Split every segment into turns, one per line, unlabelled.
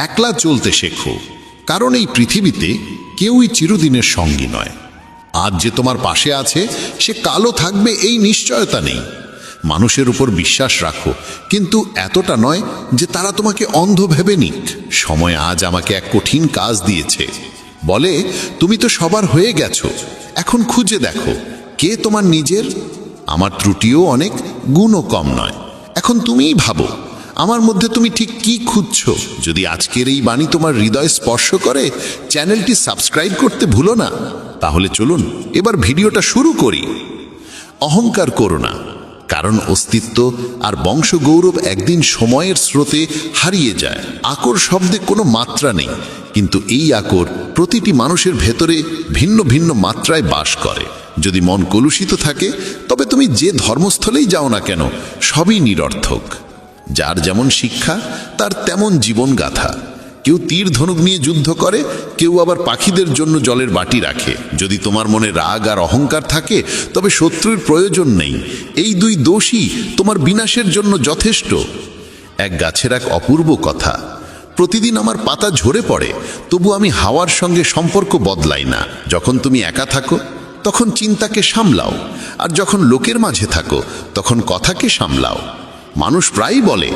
একলা চলতে শেখো, কারণ এই পৃথিবীতে কেউই চিরদিনের সঙ্গী নয়। আজ যে তোমার পাশে আছে সে কালও থাকবে এই নিশ্চয়তা নেই। মানুষের উপর বিশ্বাস রাখো, কিন্তু এতটা নয় যে তারা তোমাকে অন্ধ ভেবে নিক। সময় আজ আমাকে এক কঠিন কাজ দিয়েছে। বলে, তুমি তো সবার হয়ে গেছো, এখন খুঁজে দেখো কে তোমার নিজের। আমার ত্রুটিও অনেক, গুণও কম নয়। এখন তুমিই ভাবো আমার মধ্যে তুমি ঠিক কি খুঁজছো। যদি আজকের এই বাণী তোমার হৃদয় স্পর্শ করে, চ্যানেলটি সাবস্ক্রাইব করতে ভুলো না। তাহলে চলুন এবার ভিডিওটা শুরু করি। অহংকার করো না, কারণ অস্তিত্ব আর বংশগৌরব একদিন সময়ের স্রোতে হারিয়ে যায়। আকর শব্দে কোনো মাত্রা নেই, কিন্তু এই আকর প্রতিটি মানুষের ভেতরে ভিন্ন ভিন্ন মাত্রায় বাস করে। যদি মন কলুষিত থাকে, তবে তুমি যে ধর্মস্থলেই যাও না কেন সবই নিরর্থক। যার যেমন শিক্ষা তার তেমন জীবনগাথা। কেউ তীর ধনুক নিয়ে যুদ্ধ করে, কেউ আবার পাখিদের জন্য জলের বাটি রাখে। যদি তোমার মনে রাগ আর অহংকার থাকে, তবে শত্রুর প্রয়োজন নেই। এই দুই দোষই তোমার বিনাশের জন্য যথেষ্ট। এক গাছের এক অপূর্ব কথা। প্রতিদিন আমার পাতা ঝরে পড়ে, তবু আমি হাওয়ার সঙ্গে সম্পর্ক বদলাই না। যখন তুমি একা থাকো তখন চিন্তাকে সামলাও, আর যখন লোকের মাঝে থাকো তখন কথাকে সামলাও। মানুষ প্রায়ই বলে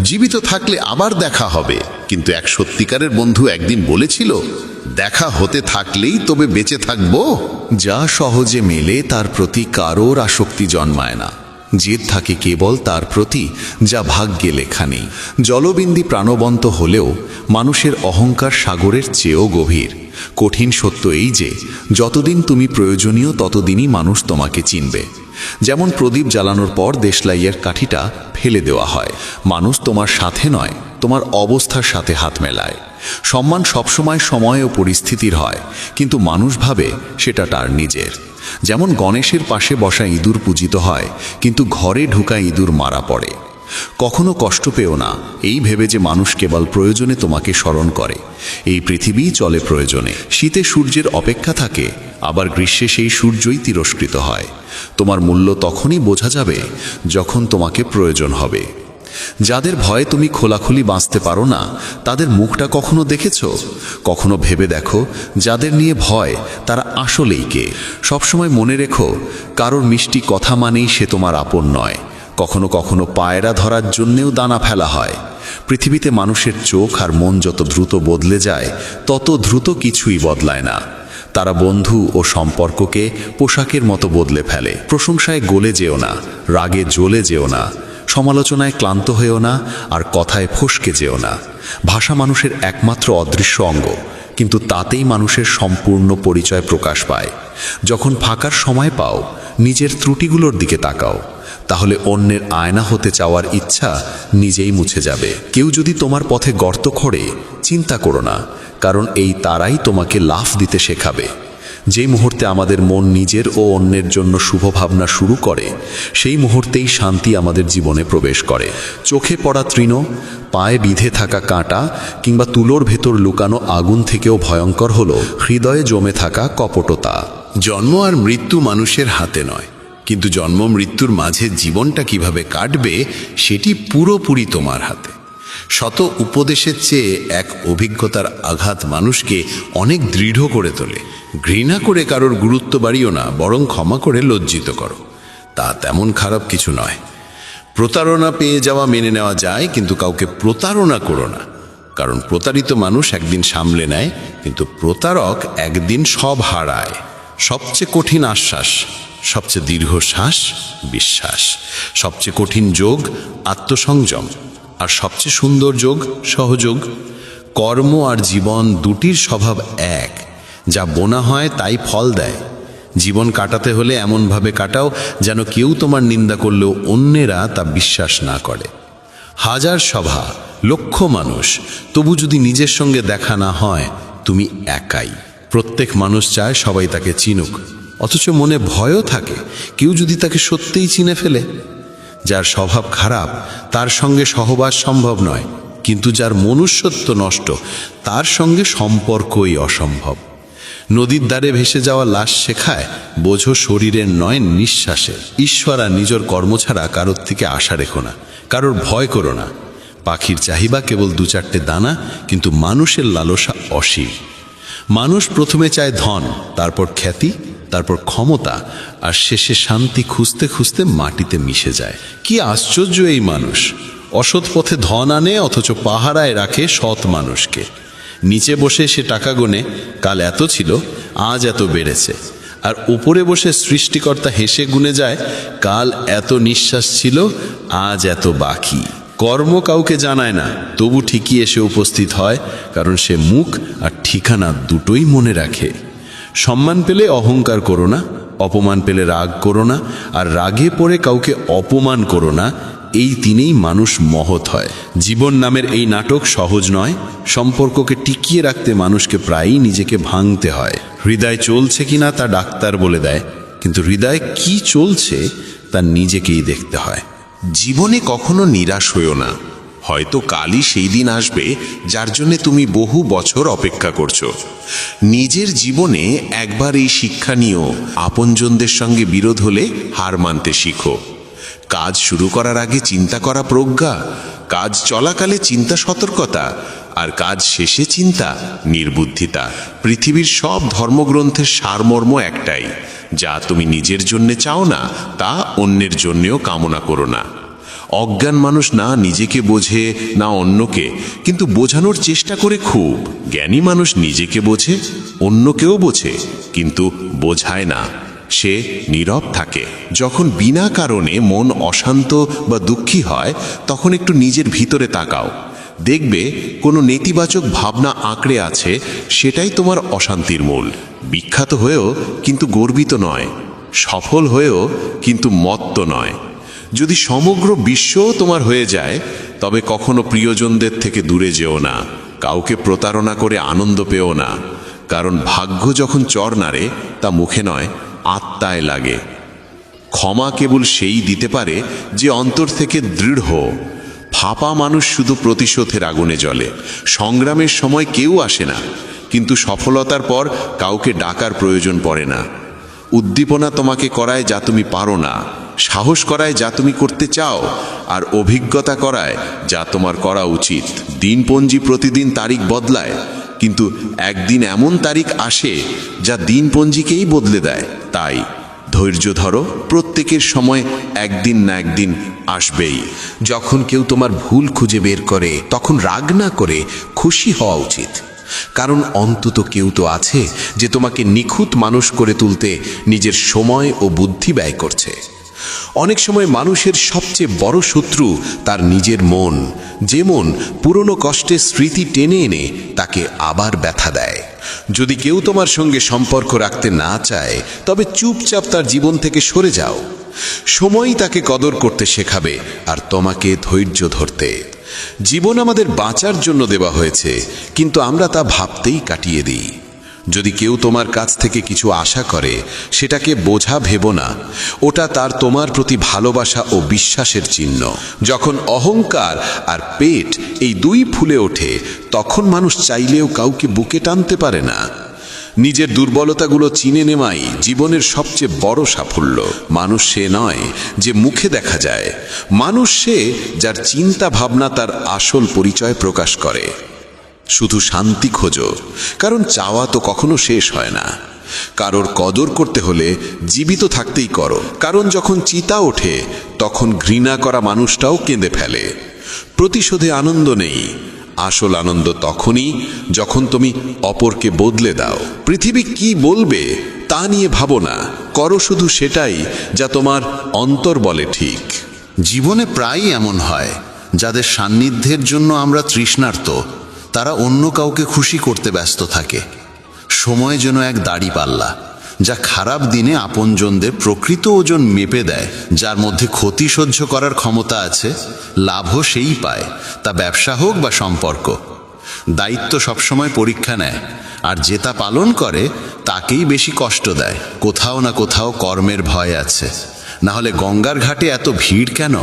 জীবিত থাকলে আবার দেখা হবে, কিন্তু এক সত্যিকারের বন্ধু একদিন বলেছিল, দেখা হতে থাকলেই তবে বেঁচে থাকবো।
যা সহজে মেলে তার প্রতি কারোর আসক্তি জন্মায় না। জেদ থাকে কেবল তার প্রতি যা ভাগ্যে লেখা নেই। জলবিন্দু প্রাণবন্ত হলেও মানুষের অহংকার সাগরের চেয়েও গভীর। কঠিন সত্য এই যে যতদিন তুমি প্রয়োজনীয় ততদিনই মানুষ তোমাকে চিনবে। যেমন প্রদীপ জ্বালানোর পর দেশলাইয়ের কাঠিটা ফেলে দেওয়া হয়। মানুষ তোমার সাথে নয়, তোমার অবস্থার সাথে হাত মেলায়। সম্মান সবসময় সময় ও পরিস্থিতির হয়, কিন্তু মানুষ ভাবে সেটা তার নিজের। যেমন গণেশের পাশে বসা ইঁদুর পূজিত হয়, কিন্তু ঘরে ঢুকা ইঁদুর মারা পড়ে। কখনো কষ্ট পেও না এই ভেবে যে মানুষ কেবল প্রয়োজনে তোমাকে স্মরণ করে। এই পৃথিবীই চলে প্রয়োজনে। শীতে সূর্যের অপেক্ষা থাকে, আবার গ্রীষ্মে সেই সূর্যই তিরস্কৃত হয়। তোমার মূল্য তখনই বোঝা যাবে যখন তোমাকে প্রয়োজন হবে। যাদের ভয়ে তুমি খোলাখুলি বাঁচতে পারো না, তাদের মুখটা কখনো দেখেছ? কখনো ভেবে দেখো যাদের নিয়ে ভয় তারা আসলেই কে। সবসময় মনে রেখো, কারোর মিষ্টি কথা মানেই সে তোমার আপন নয়। কখনো কখনো পায়রা ধরার জন্যেও দানা ফেলা হয়। পৃথিবীতে মানুষের চোখ আর মন যত দ্রুত বদলে যায়, তত দ্রুত কিছুই বদলায় না। তারা বন্ধু ও সম্পর্ককে পোশাকের মতো বদলে ফেলে। প্রশংসায় গলে যেও না, রাগে জ্বলে যেও না, সমালোচনায় ক্লান্ত হয়েও না, আর কথায় ফসকে যেও না। ভাষা মানুষের একমাত্র অদৃশ্য অঙ্গ, কিন্তু তাতেই মানুষের সম্পূর্ণ পরিচয় প্রকাশ পায়। যখন ফাঁকার সময় পাও, নিজের ত্রুটিগুলোর দিকে তাকাও, তাহলে অন্যের আয়না হতে চাওয়ার ইচ্ছা নিজেই মুছে যাবে। কেউ যদি তোমার পথে গর্ত খোঁড়ে, চিন্তা করো না, কারণ এই তারাই তোমাকে লাফ দিতে শেখাবে। যে মুহূর্তে আমাদের মন নিজের ও অন্যের জন্য শুভ ভাবনা শুরু করে, সেই মুহূর্তেই শান্তি আমাদের জীবনে প্রবেশ করে। চোখে পড়া তৃণ, পায়ে বিঁধে থাকা কাঁটা কিংবা তুলোর ভেতর লুকানো আগুন থেকেও ভয়ঙ্কর হলো হৃদয়ে জমে থাকা কপটতা।
জন্ম আর মৃত্যু মানুষের হাতে নয়, কিন্তু জন্ম মৃত্যুর মাঝে জীবনটা কিভাবে কাটবে সেটি পুরোপুরি তোমার হাতে। শত উপদেশের চেয়ে এক অভিজ্ঞতার আঘাত মানুষকে অনেক দৃঢ় করে তোলে। ঘৃণা করে কারোর গুরুত্ব বাড়িও না, বরং ক্ষমা করে লজ্জিত করো। তা তেমন খারাপ কিছু নয়। প্রতারণা পেয়ে যাওয়া মেনে নেওয়া যায়, কিন্তু কাউকে প্রতারণা করো না, কারণ প্রতারিত মানুষ একদিন সামলে নেয়, কিন্তু প্রতারক একদিন সব হারায়। সবচেয়ে কঠিন আশ্বাস, সবচেয়ে দীর্ঘ শ্বাস বিশ্বাস, সবচেয়ে কঠিন যোগ আত্মসংযম, আর সবচেয়ে সুন্দর যোগ সহযোগ। কর্ম আর জীবন দুটির স্বভাব এক। যা বোনা হয় তাই ফল দেয়। জীবন কাটাতে হলে এমনভাবে কাটাও যেন কেউ তোমার নিন্দা করলেও অন্যেরা তা বিশ্বাস না করে। হাজার সভা, লক্ষ মানুষ, তবু যদি নিজের সঙ্গে দেখা না হয়, তুমি একাই। প্রত্যেক মানুষ চায় সবাই তাকে চিনুক, অথচ মনে ভয়ও থাকে কেউ যদি তাকে সত্যিই চিনে ফেলে। যার স্বভাব খারাপ তার সঙ্গে সহবাস সম্ভব নয়, কিন্তু যার মনুষ্যত্ব নষ্ট তার সঙ্গে সম্পর্কই অসম্ভব। নদীর ধারে ভেসে যাওয়া লাশ শেখায়, বোঝো শরীরের নয় নিঃশ্বাসের। ঈশ্বর আর নিজের কর্ম ছাড়া কারোর থেকে আশা রেখো না, কারোর ভয় করো না। পাখির চাহিদা কেবল 2-4টে দানা, কিন্তু মানুষের লালসা অসীম। মানুষ প্রথমে চায় ধন, তারপর খ্যাতি, তারপর ক্ষমতা, আর শেষে শান্তি খুঁজতে খুঁজতে মাটিতে মিশে যায়। কি আশ্চর্য এই মানুষ! অসৎ পথে ধন আনে, অথচ পাহারায় রাখে সৎ মানুষকে। নিচে বসে সে টাকা গোনে, কাল এত ছিল, আজ এত বেড়েছে। আর উপরে বসে সৃষ্টিকর্তা হেসে গুনে যায়, কাল এত নিঃশ্বাস ছিল, আজ এত বাকি। কর্ম কাউকে জানায় না, তবু ঠিকই এসে উপস্থিত হয়, কারণ সে মুখ আর ঠিকানা দুটোই মনে রাখে। সম্মান পেলে অহংকার করো না, অপমান পেলে রাগ করো না, আর রাগে পড়ে কাউকে অপমান করো না। এই তিনেই মানুষ মহৎ হয়। জীবন নামের এই নাটক সহজ নয়। সম্পর্ককে টিকিয়ে রাখতে মানুষকে প্রায়ই নিজেকে ভাঙতে হয়। হৃদয় চলছে কিনা তা ডাক্তার বলে দেয়, কিন্তু হৃদয় কি চলছে তা নিজেকেই দেখতে হয়।
জীবনে কখনো নিরাশ হইও না। হয়তো কালই সেই দিন আসবে যার জন্য তুমি বহু বছর অপেক্ষা করছো। নিজের জীবনে একবার এই শিক্ষা নিও, আপনজনদের সঙ্গে বিরোধ হলে হার মানতে শিখো। কাজ শুরু করার আগে চিন্তা করা প্রজ্ঞা, কাজ চলাকালে চিন্তা সতর্কতা, আর কাজ শেষে চিন্তা নির্বুদ্ধিতা। পৃথিবীর সব ধর্মগ্রন্থের সারমর্ম একটাই, যা তুমি নিজের জন্যে চাও না তা অন্যের জন্যেও কামনা করো না। অজ্ঞান মানুষ না নিজেকে বোঝে না অন্যকে, কিন্তু বোঝানোর চেষ্টা করে খুব। জ্ঞানী মানুষ নিজেকে বোঝে, অন্যকেও বোঝে, কিন্তু বোঝায় না। সে নীরব থাকে। যখন বিনা কারণে মন অশান্ত বা দুঃখী হয়, তখন একটু নিজের ভিতরে তাকাও। দেখবে কোনো নেতিবাচক ভাবনা আঁকড়ে আছে, সেটাই তোমার অশান্তির মূল। বিখ্যাত হয়েও কিন্তু গর্বিত নয়, সফল হয়েও কিন্তু মত্ত নয়। যদি সমগ্র বিশ্বও তোমার হয়ে যায়, তবে কখনো প্রিয়জনদের থেকে দূরে যেও না। কাউকে প্রতারণা করে আনন্দ পেও না, কারণ ভাগ্য যখন চর নাড়ে তা মুখে নয়, আত্মায় লাগে। ক্ষমা কেবল সেই দিতে পারে যে অন্তর থেকে দৃঢ়। ফাঁপা মানুষ শুধু প্রতিশোধের আগুনে জ্বলে। সংগ্রামের সময় কেউ আসে না, কিন্তু সফলতার পর কাউকে ডাকার প্রয়োজন পড়ে না। উদ্দীপনা তোমাকে করায় যা তুমি পারো না, সাহস করায় যা তুমি করতে চাও, আর অভিজ্ঞতা করায় যা তোমার করা উচিত। দিনপঞ্জি প্রতিদিন তারিখ বদলায়, কিন্তু একদিন এমন তারিখ আসে যা দিনপঞ্জিকেই বদলে দেয়। তাই ধৈর্য ধরো, প্রত্যেকের সময় একদিন না একদিন আসবেই।
যখন কেউ তোমার ভুল খুঁজে বের করে, তখন রাগ না করে খুশি হওয়া উচিত, কারণ অন্তত কেউ তো আছে যে তোমাকে নিখুঁত মানুষ করে তুলতে নিজের সময় ও বুদ্ধি ব্যয় করছে। অনেক সময় মানুষের সবচেয়ে বড় শত্রু তার নিজের মন, যে মন পুরনো কষ্টের স্মৃতি টেনে এনে তাকে আবার ব্যথা দেয়। যদি কেউ তোমার সঙ্গে সম্পর্ক রাখতে না চায়, তবে চুপচাপ তার জীবন থেকে সরে যাও। সময়ই তাকে কদর করতে শেখাবে, আর তোমাকে ধৈর্য ধরতে। জীবন আমাদের বাঁচার জন্য দেওয়া হয়েছে, কিন্তু আমরা তা ভাবতেই কাটিয়ে দিই। যদি কেউ তোমার কাছ থেকে কিছু আশা করে, সেটাকে বোঝা ভেবো না। ওটা তার তোমার প্রতি ভালোবাসা ও বিশ্বাসের চিহ্ন। যখন অহংকার আর পেট এই দুই ফুলে ওঠে, তখন মানুষ চাইলেও কাউকে বুকে টানতে পারে না। নিজের দুর্বলতাগুলো চিনে নেওয়াই জীবনের সবচেয়ে বড় সাফল্য। মানুষ সে নয় যে মুখে দেখা যায়, মানুষ সে যার চিন্তা ভাবনা তার আসল পরিচয় প্রকাশ করে। শুধু শান্তি খোঁজো, কারণ চাওয়া তো কখনো শেষ হয় না। কারোর কদর করতে হলে জীবিত থাকতেই করো, কারণ যখন চিতা ওঠে, তখন ঘৃণা করা মানুষটাও কেঁদে ফেলে। প্রতিশোধে আনন্দ নেই, আসল আনন্দ তখনই যখন তুমি অপরকে বদলে দাও। পৃথিবী কি বলবে তা নিয়ে ভাবো না, করো শুধু সেটাই যা তোমার অন্তর বলে ঠিক।
জীবনে প্রায়ই এমন হয়, যাদের সান্নিধ্যের জন্য আমরা তৃষ্ণার্ত, তারা অন্য কাউকে খুশি করতে ব্যস্ত থাকে। সময় যেন এক দাড়িপাল্লা, যা খারাপ দিনে আপনজনদের প্রকৃত ওজন মেপে দেয়। যার মধ্যে ক্ষতি সহ্য করার ক্ষমতা আছে, লাভও সেই পায়, তা ব্যবসা হোক বা সম্পর্ক। দায়িত্ব সবসময় পরীক্ষা নেয়, আর যে তা পালন করে তাকেই বেশি কষ্ট দেয়। কোথাও না কোথাও কর্মের ভয় আছে, না হলে গঙ্গার ঘাটে এত ভিড় কেন?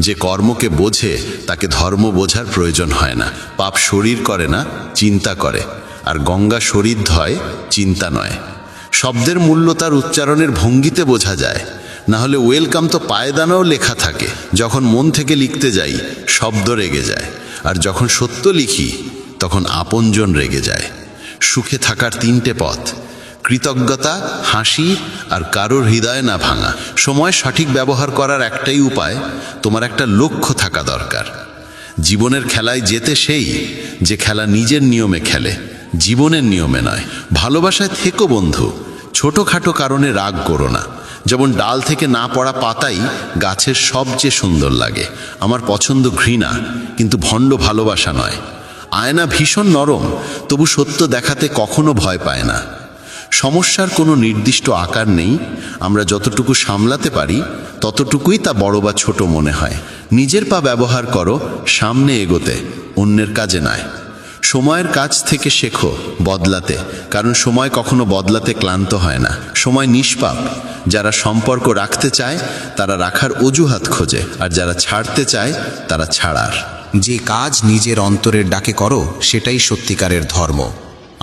যে কর্মকে বোঝে তাকে ধর্ম বোঝার প্রয়োজন হয় না। পাপ শরীর করে না, চিন্তা করে, আর গঙ্গা শরীর ধয়, চিন্তা নয়। শব্দের মূল্য তার উচ্চারণের ভঙ্গিতে বোঝা যায়।
না হলে ওয়েলকাম তো পায়দানাও লেখা থাকে। যখন মন থেকে লিখতে যাই শব্দ রেগে যায়, আর যখন সত্য লিখি তখন আপনজন রেগে যায়। সুখে থাকার তিনটে পথ: কৃতজ্ঞতা, হাসি, আর কারোর হৃদয় না ভাঙা। সময় সঠিক ব্যবহার করার একটাই উপায়, তোমার একটা লক্ষ্য থাকা দরকার। জীবনের খেলায় জেতে সেই যে খেলা নিজের নিয়মে খেলে, জীবনের নিয়মে নয়। ভালোবাসায় থেকো বন্ধু, ছোটোখাটো কারণে রাগ করো না। যেমন ডাল থেকে না পড়া পাতাই গাছের সবচেয়ে সুন্দর লাগে। আমার পছন্দ ঘৃণা, কিন্তু ভণ্ড ভালোবাসা নয়। আয়না ভীষণ নরম, তবু সত্য দেখাতে কখনো ভয় পায় না। সমস্যার কোনো নির্দিষ্ট আকার নেই, আমরা যতটুকু সামলাতে পারি ততটুকুই তা বড় বা ছোট মনে হয়। নিজের পা ব্যবহার করো সামনে এগোতে, অন্যের কাজে নয়। সময়ের কাছ থেকে শেখো বদলাতে, কারণ সময় কখনো বদলাতে ক্লান্ত হয় না। সময় নিষ্পাপ। যারা সম্পর্ক রাখতে চায় তারা রাখার অজুহাত খোঁজে, আর যারা ছাড়তে চায় তারা ছাড়ার।
যে কাজ নিজের অন্তরের ডাকে করো সেটাই সত্যিকারের ধর্ম।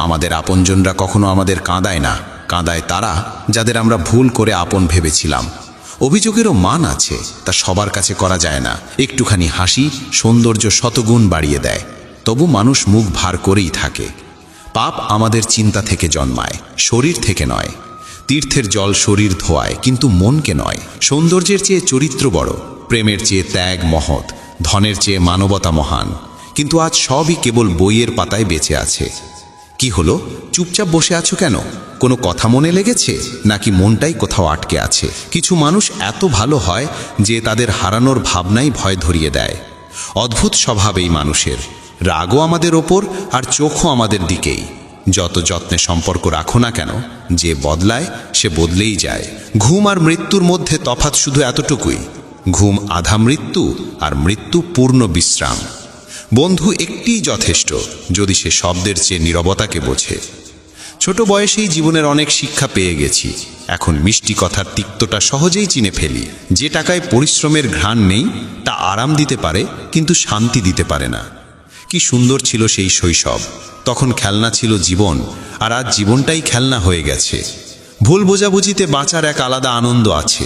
আমাদের আপনজনরা কখনো আমাদের কাঁদায় না, কাঁদায় তারা যাদের আমরা ভুল করে আপন ভেবেছিলাম। অভিযোগেরও মান আছে, তা সবার কাছে করা যায় না। একটুখানি হাসি সৌন্দর্য শতগুণ বাড়িয়ে দেয়, তবু মানুষ মুখ ভার করেই থাকে। পাপ আমাদের চিন্তা থেকে জন্মায়, শরীর থেকে নয়। তীর্থের জল শরীর ধোয়ায়, কিন্তু মনকে নয়। সৌন্দর্যের চেয়ে চরিত্র বড়, প্রেমের চেয়ে ত্যাগ মহৎ, ধনের চেয়ে মানবতা মহান। কিন্তু আজ সবই কেবল বইয়ের পাতায় বেঁচে আছে। কি হলো, চুপচাপ বসে আছো কেন? কোনো কথা মনে লেগেছে, নাকি মনটাই কোথাও আটকে আছে? কিছু মানুষ এত ভালো হয় যে তাদের হারানোর ভাবনাই ভয় ধরিয়ে দেয়। অদ্ভুত স্বভাব এই মানুষের, রাগও আমাদের ওপর আর চোখও আমাদের দিকেই। যত যত্নে সম্পর্ক রাখো না কেন, যে বদলায় সে বদলেই যায়। ঘুম আর মৃত্যুর মধ্যে তফাৎ শুধু এতটুকুই, ঘুম আধা মৃত্যু আর মৃত্যু পূর্ণ বিশ্রাম। বন্ধু একটিই যথেষ্ট, যদি সে শব্দের চেয়ে নীরবতাকে বোঝে। ছোট বয়সেই জীবনের অনেক শিক্ষা পেয়ে গেছি, এখন মিষ্টি কথার তিক্তটা সহজেই চিনে ফেলি। যে টাকায় পরিশ্রমের ঘ্রাণ নেই তা আরাম দিতে পারে, কিন্তু শান্তি দিতে পারে না। কি সুন্দর ছিল সেই শৈশব, তখন খেলনা ছিল জীবন, আর আজ জীবনটাই খেলনা হয়ে গেছে। ভুল বোঝাবুঝিতে বাঁচার এক আলাদা আনন্দ আছে,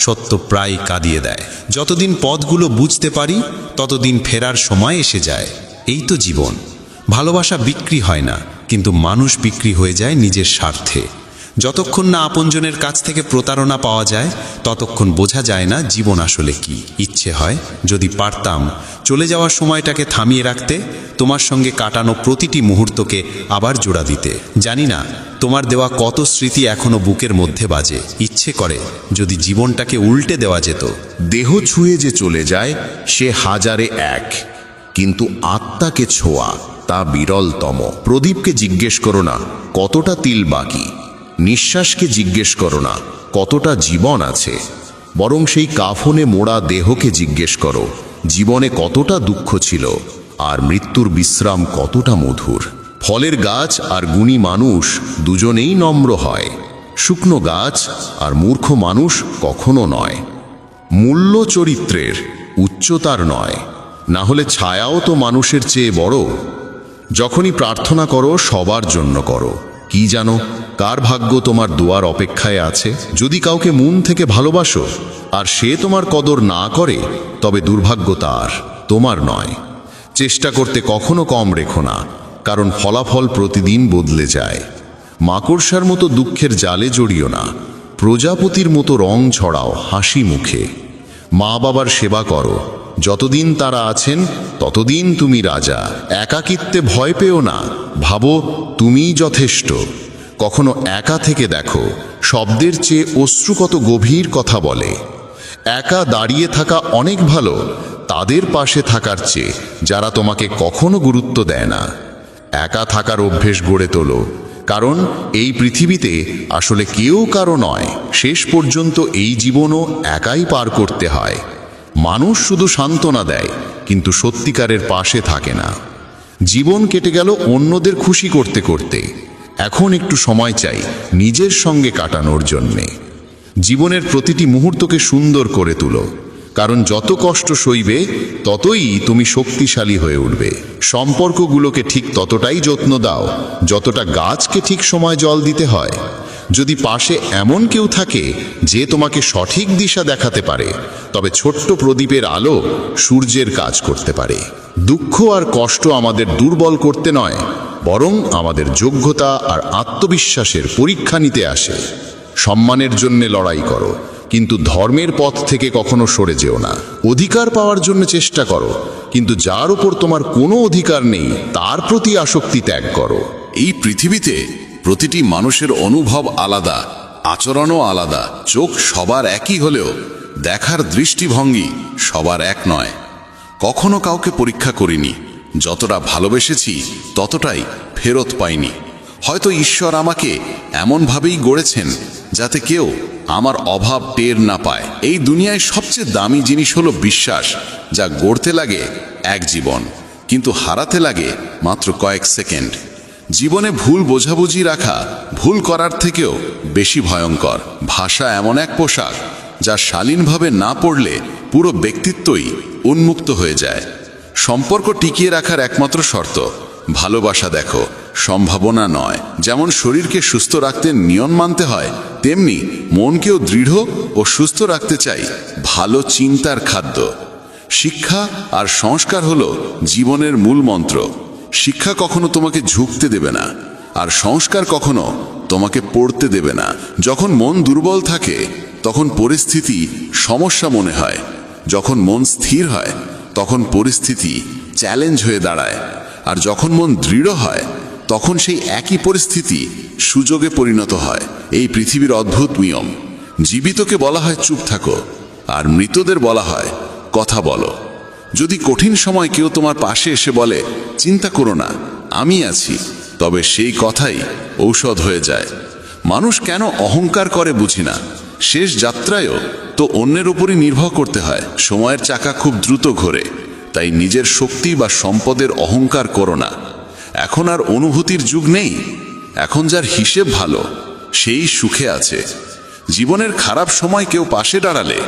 সত্য প্রায় কাঁদিয়ে দেয়। যতদিন পথগুলো বুঝতে পারি ততদিন ফেরার সময় এসে যায়। এই তো জীবন। ভালোবাসা বিক্রি হয় না, কিন্তু মানুষ বিক্রি হয়ে যায় নিজের স্বার্থে। যতক্ষণ না আপনজনের কাছ থেকে প্রতারণা পাওয়া যায় ততক্ষণ বোঝা যায় না জীবন আসলে কি। ইচ্ছে হয় যদি পারতাম চলে যাওয়ার সময়টাকে থামিয়ে রাখতে, তোমার সঙ্গে কাটানো প্রতিটি মুহূর্তকে আবার জোড়া দিতে। জানি না তোমার দেওয়া কত স্মৃতি এখনো বুকের মধ্যে বাজে। ইচ্ছে করে যদি জীবনটাকে উল্টে দেওয়া যেত।
দেহ ছুঁয়ে যে চলে যায় সে হাজারে এক, কিন্তু আত্মাকে ছোঁয়া তা বিরলতম। প্রদীপকে জিজ্ঞেস করো না কতটা তিল বাকি, নিঃশ্বাসকে জিজ্ঞেস করো না কতটা জীবন আছে, বরং সেই কাফনে মোড়া দেহকে জিজ্ঞেস করো জীবনে কতটা দুঃখ ছিল আর মৃত্যুর বিশ্রাম কতটা মধুর। ফলের গাছ আর গুণী মানুষ দুজনেই নম্র হয়, শুকনো গাছ আর মূর্খ মানুষ কখনো নয়। মূল্য চরিত্রের, উচ্চতার নয়, না হলে ছায়াও তো মানুষের চেয়ে বড়। যখনই প্রার্থনা করো সবার জন্য করো, কি জানো কার ভাগ্য তোমার দুয়ার অপেক্ষায় আছে। যদি কাউকে মন থেকে ভালোবাসো আর সে তোমার কদর না করে, তবে দুর্ভাগ্য তার, তোমার নয়। চেষ্টা করতে কখনো কম রেখো না, কারণ ফলাফল প্রতিদিন বদলে যায়। মাকড়সার মতো দুঃখের জালে জড়িও না, প্রজাপতির মতো রং ছড়াও হাসি মুখে। মা বাবার সেবা করো, যতদিন তারা আছেন ততদিন তুমি রাজা। একাকিত্বে ভয় পেও না, ভাবো তুমিই যথেষ্ট। কখনো একা থেকে দেখো, শব্দের চেয়ে অশ্রু কত গভীর কথা বলে। একা দাঁড়িয়ে থাকা অনেক ভালো তাদের পাশে থাকার চেয়ে যারা তোমাকে কখনো গুরুত্ব দেয় না। একা থাকার অভ্যেস গড়ে তোলো, কারণ এই পৃথিবীতে আসলে কেউ কারো নয়। শেষ পর্যন্ত এই জীবনও একাই পার করতে হয়। মানুষ শুধু সান্ত্বনা দেয়, কিন্তু সত্যিকারের পাশে থাকে না। জীবন কেটে গেল অন্যদের খুশি করতে করতে, এখন একটু সময় চাই নিজের সঙ্গে কাটানোর জন্যে। জীবনের প্রতিটি মুহূর্তকে সুন্দর করে তুলো, কারণ যত কষ্ট সইবে ততই তুমি শক্তিশালী হয়ে উঠবে। সম্পর্কগুলোকে ঠিক ততটাই যত্ন দাও যতটা গাছকে ঠিক সময় জল দিতে হয়। যদি পাশে এমন কেউ থাকে যে তোমাকে সঠিক দিশা দেখাতে পারে, তবে ছোট্ট প্রদীপের আলো সূর্যের কাজ করতে পারে। দুঃখ আর কষ্ট আমাদের দুর্বল করতে নয়, বরং আমাদের যোগ্যতা আর আত্মবিশ্বাসের পরীক্ষা নিতে আসে। সম্মানের জন্য লড়াই করো, কিন্তু ধর্মের পথ থেকে কখনো সরে যেও না। অধিকার পাওয়ার জন্য চেষ্টা করো, কিন্তু যার উপর তোমার কোনো অধিকার নেই তার প্রতি আসক্তি ত্যাগ করো।
এই পৃথিবীতে প্রতিটি মানুষের অনুভব আলাদা, আচরণও আলাদা। চোখ সবার একই হলেও দেখার দৃষ্টিভঙ্গি সবার এক নয়। কখনো কাউকে পরীক্ষা করিনি, যতটা ভালোবেসেছি ততটাই ফেরত পাইনি। হয়তো ঈশ্বর আমাকে এমনভাবেই গড়েছেন যাতে কেউ আমার অভাব টের না পায়। এই দুনিয়ায় সবচেয়ে দামি জিনিস হলো বিশ্বাস, যা গড়তে লাগে এক জীবন, কিন্তু হারাতে লাগে মাত্র কয়েক সেকেন্ড। জীবনে ভুল বোঝাবুঝি রাখা ভুল করার থেকেও বেশি ভয়ঙ্কর। ভাষা এমন এক পোশাক যা শালীনভাবে না পড়লে পুরো ব্যক্তিত্বই উন্মুক্ত হয়ে যায়। সম্পর্ক টিকিয়ে রাখার একমাত্র শর্ত ভালোবাসা দেখো, সম্ভাবনা নয়। যেমন শরীরকে সুস্থ রাখতে নিয়ম মানতে হয়, তেমনি মনকেও দৃঢ় ও সুস্থ রাখতে চাই ভালো চিন্তার খাদ্য। শিক্ষা আর সংস্কার হলো জীবনের মূল মন্ত্র। শিক্ষা কখনো তোমাকে ঝুঁকতে দেবে না, আর সংস্কার কখনো তোমাকে পড়তে দেবে না। যখন মন দুর্বল থাকে তখন পরিস্থিতি সমস্যা মনে হয়, যখন মন স্থির হয় তখন পরিস্থিতি চ্যালেঞ্জ হয়ে দাঁড়ায়, আর যখন মন দৃঢ় হয় তখন সেই একই পরিস্থিতি সুযোগে পরিণত হয়। এই পৃথিবীর অদ্ভুত নিয়ম। জীবিতকে বলা হয় চুপ থাকো, আর মৃতদের বলা হয় কথা বলো। যদি কঠিন সময় কেউ তোমার পাশে এসে বলে চিন্তা করো না, আমি আছি, তবে সেই কথাই ঔষধ হয়ে যায়। মানুষ কেন অহংকার করে বুঝি না। শেষ যাত্রায়ও তো অন্যের উপরই নির্ভর করতে হয়। সময়ের চাকা খুব দ্রুত ঘোরে, তাই নিজের শক্তি বা সম্পদের অহংকার করো না। এখন আর অনুভূতির যুগ নেই। এখন যার হিসেব ভালো সেই সুখে আছে। জীবনের খারাপ সময় কেউ পাশে দাঁড়ালে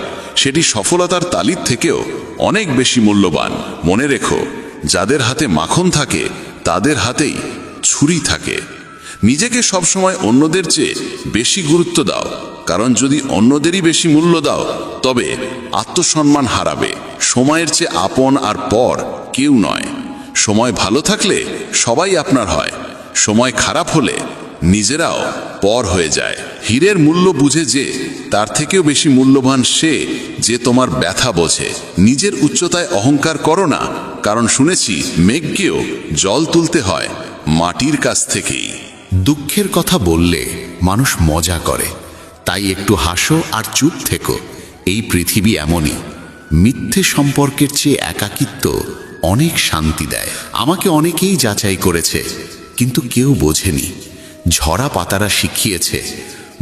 সেটি সফলতার তালির থেকেও অনেক বেশি মূল্যবান। মনে রেখো, যাদের হাতে মাখন থাকে তাদের হাতেই ছুরি থাকে। নিজেকে সবসময় অন্যদের চেয়ে বেশি গুরুত্ব দাও, কারণ যদি অন্যদেরই বেশি মূল্য দাও তবে আত্মসম্মান হারাবে। সময়ের চেয়ে আপন আর পর কেউ নয়। সময় ভালো থাকলে সবাই আপনার হয়, সময় খারাপ হলে নিজেরাও পর হয়ে যায়। হীরের মূল্য বুঝে যে, তার থেকেও বেশি মূল্যবান সে যে তোমার ব্যথা বোঝে। নিজের উচ্চতায় অহংকার করো না, কারণ শুনেছি মেঘকেও জল তুলতে হয় মাটির কাছ থেকেই।
দুঃখের কথা বললে মানুষ মজা করে, তাই একটু হাসো আর চুপ থেকো। এই পৃথিবী এমনই, মিথ্যে সম্পর্কের চেয়ে একাকিত্ব অনেক শান্তি দেয়। আমাকে অনেকেই যাচাই করেছে, কিন্তু কেউ বোঝেনি। ঝরা পাতারা শিখিয়েছে,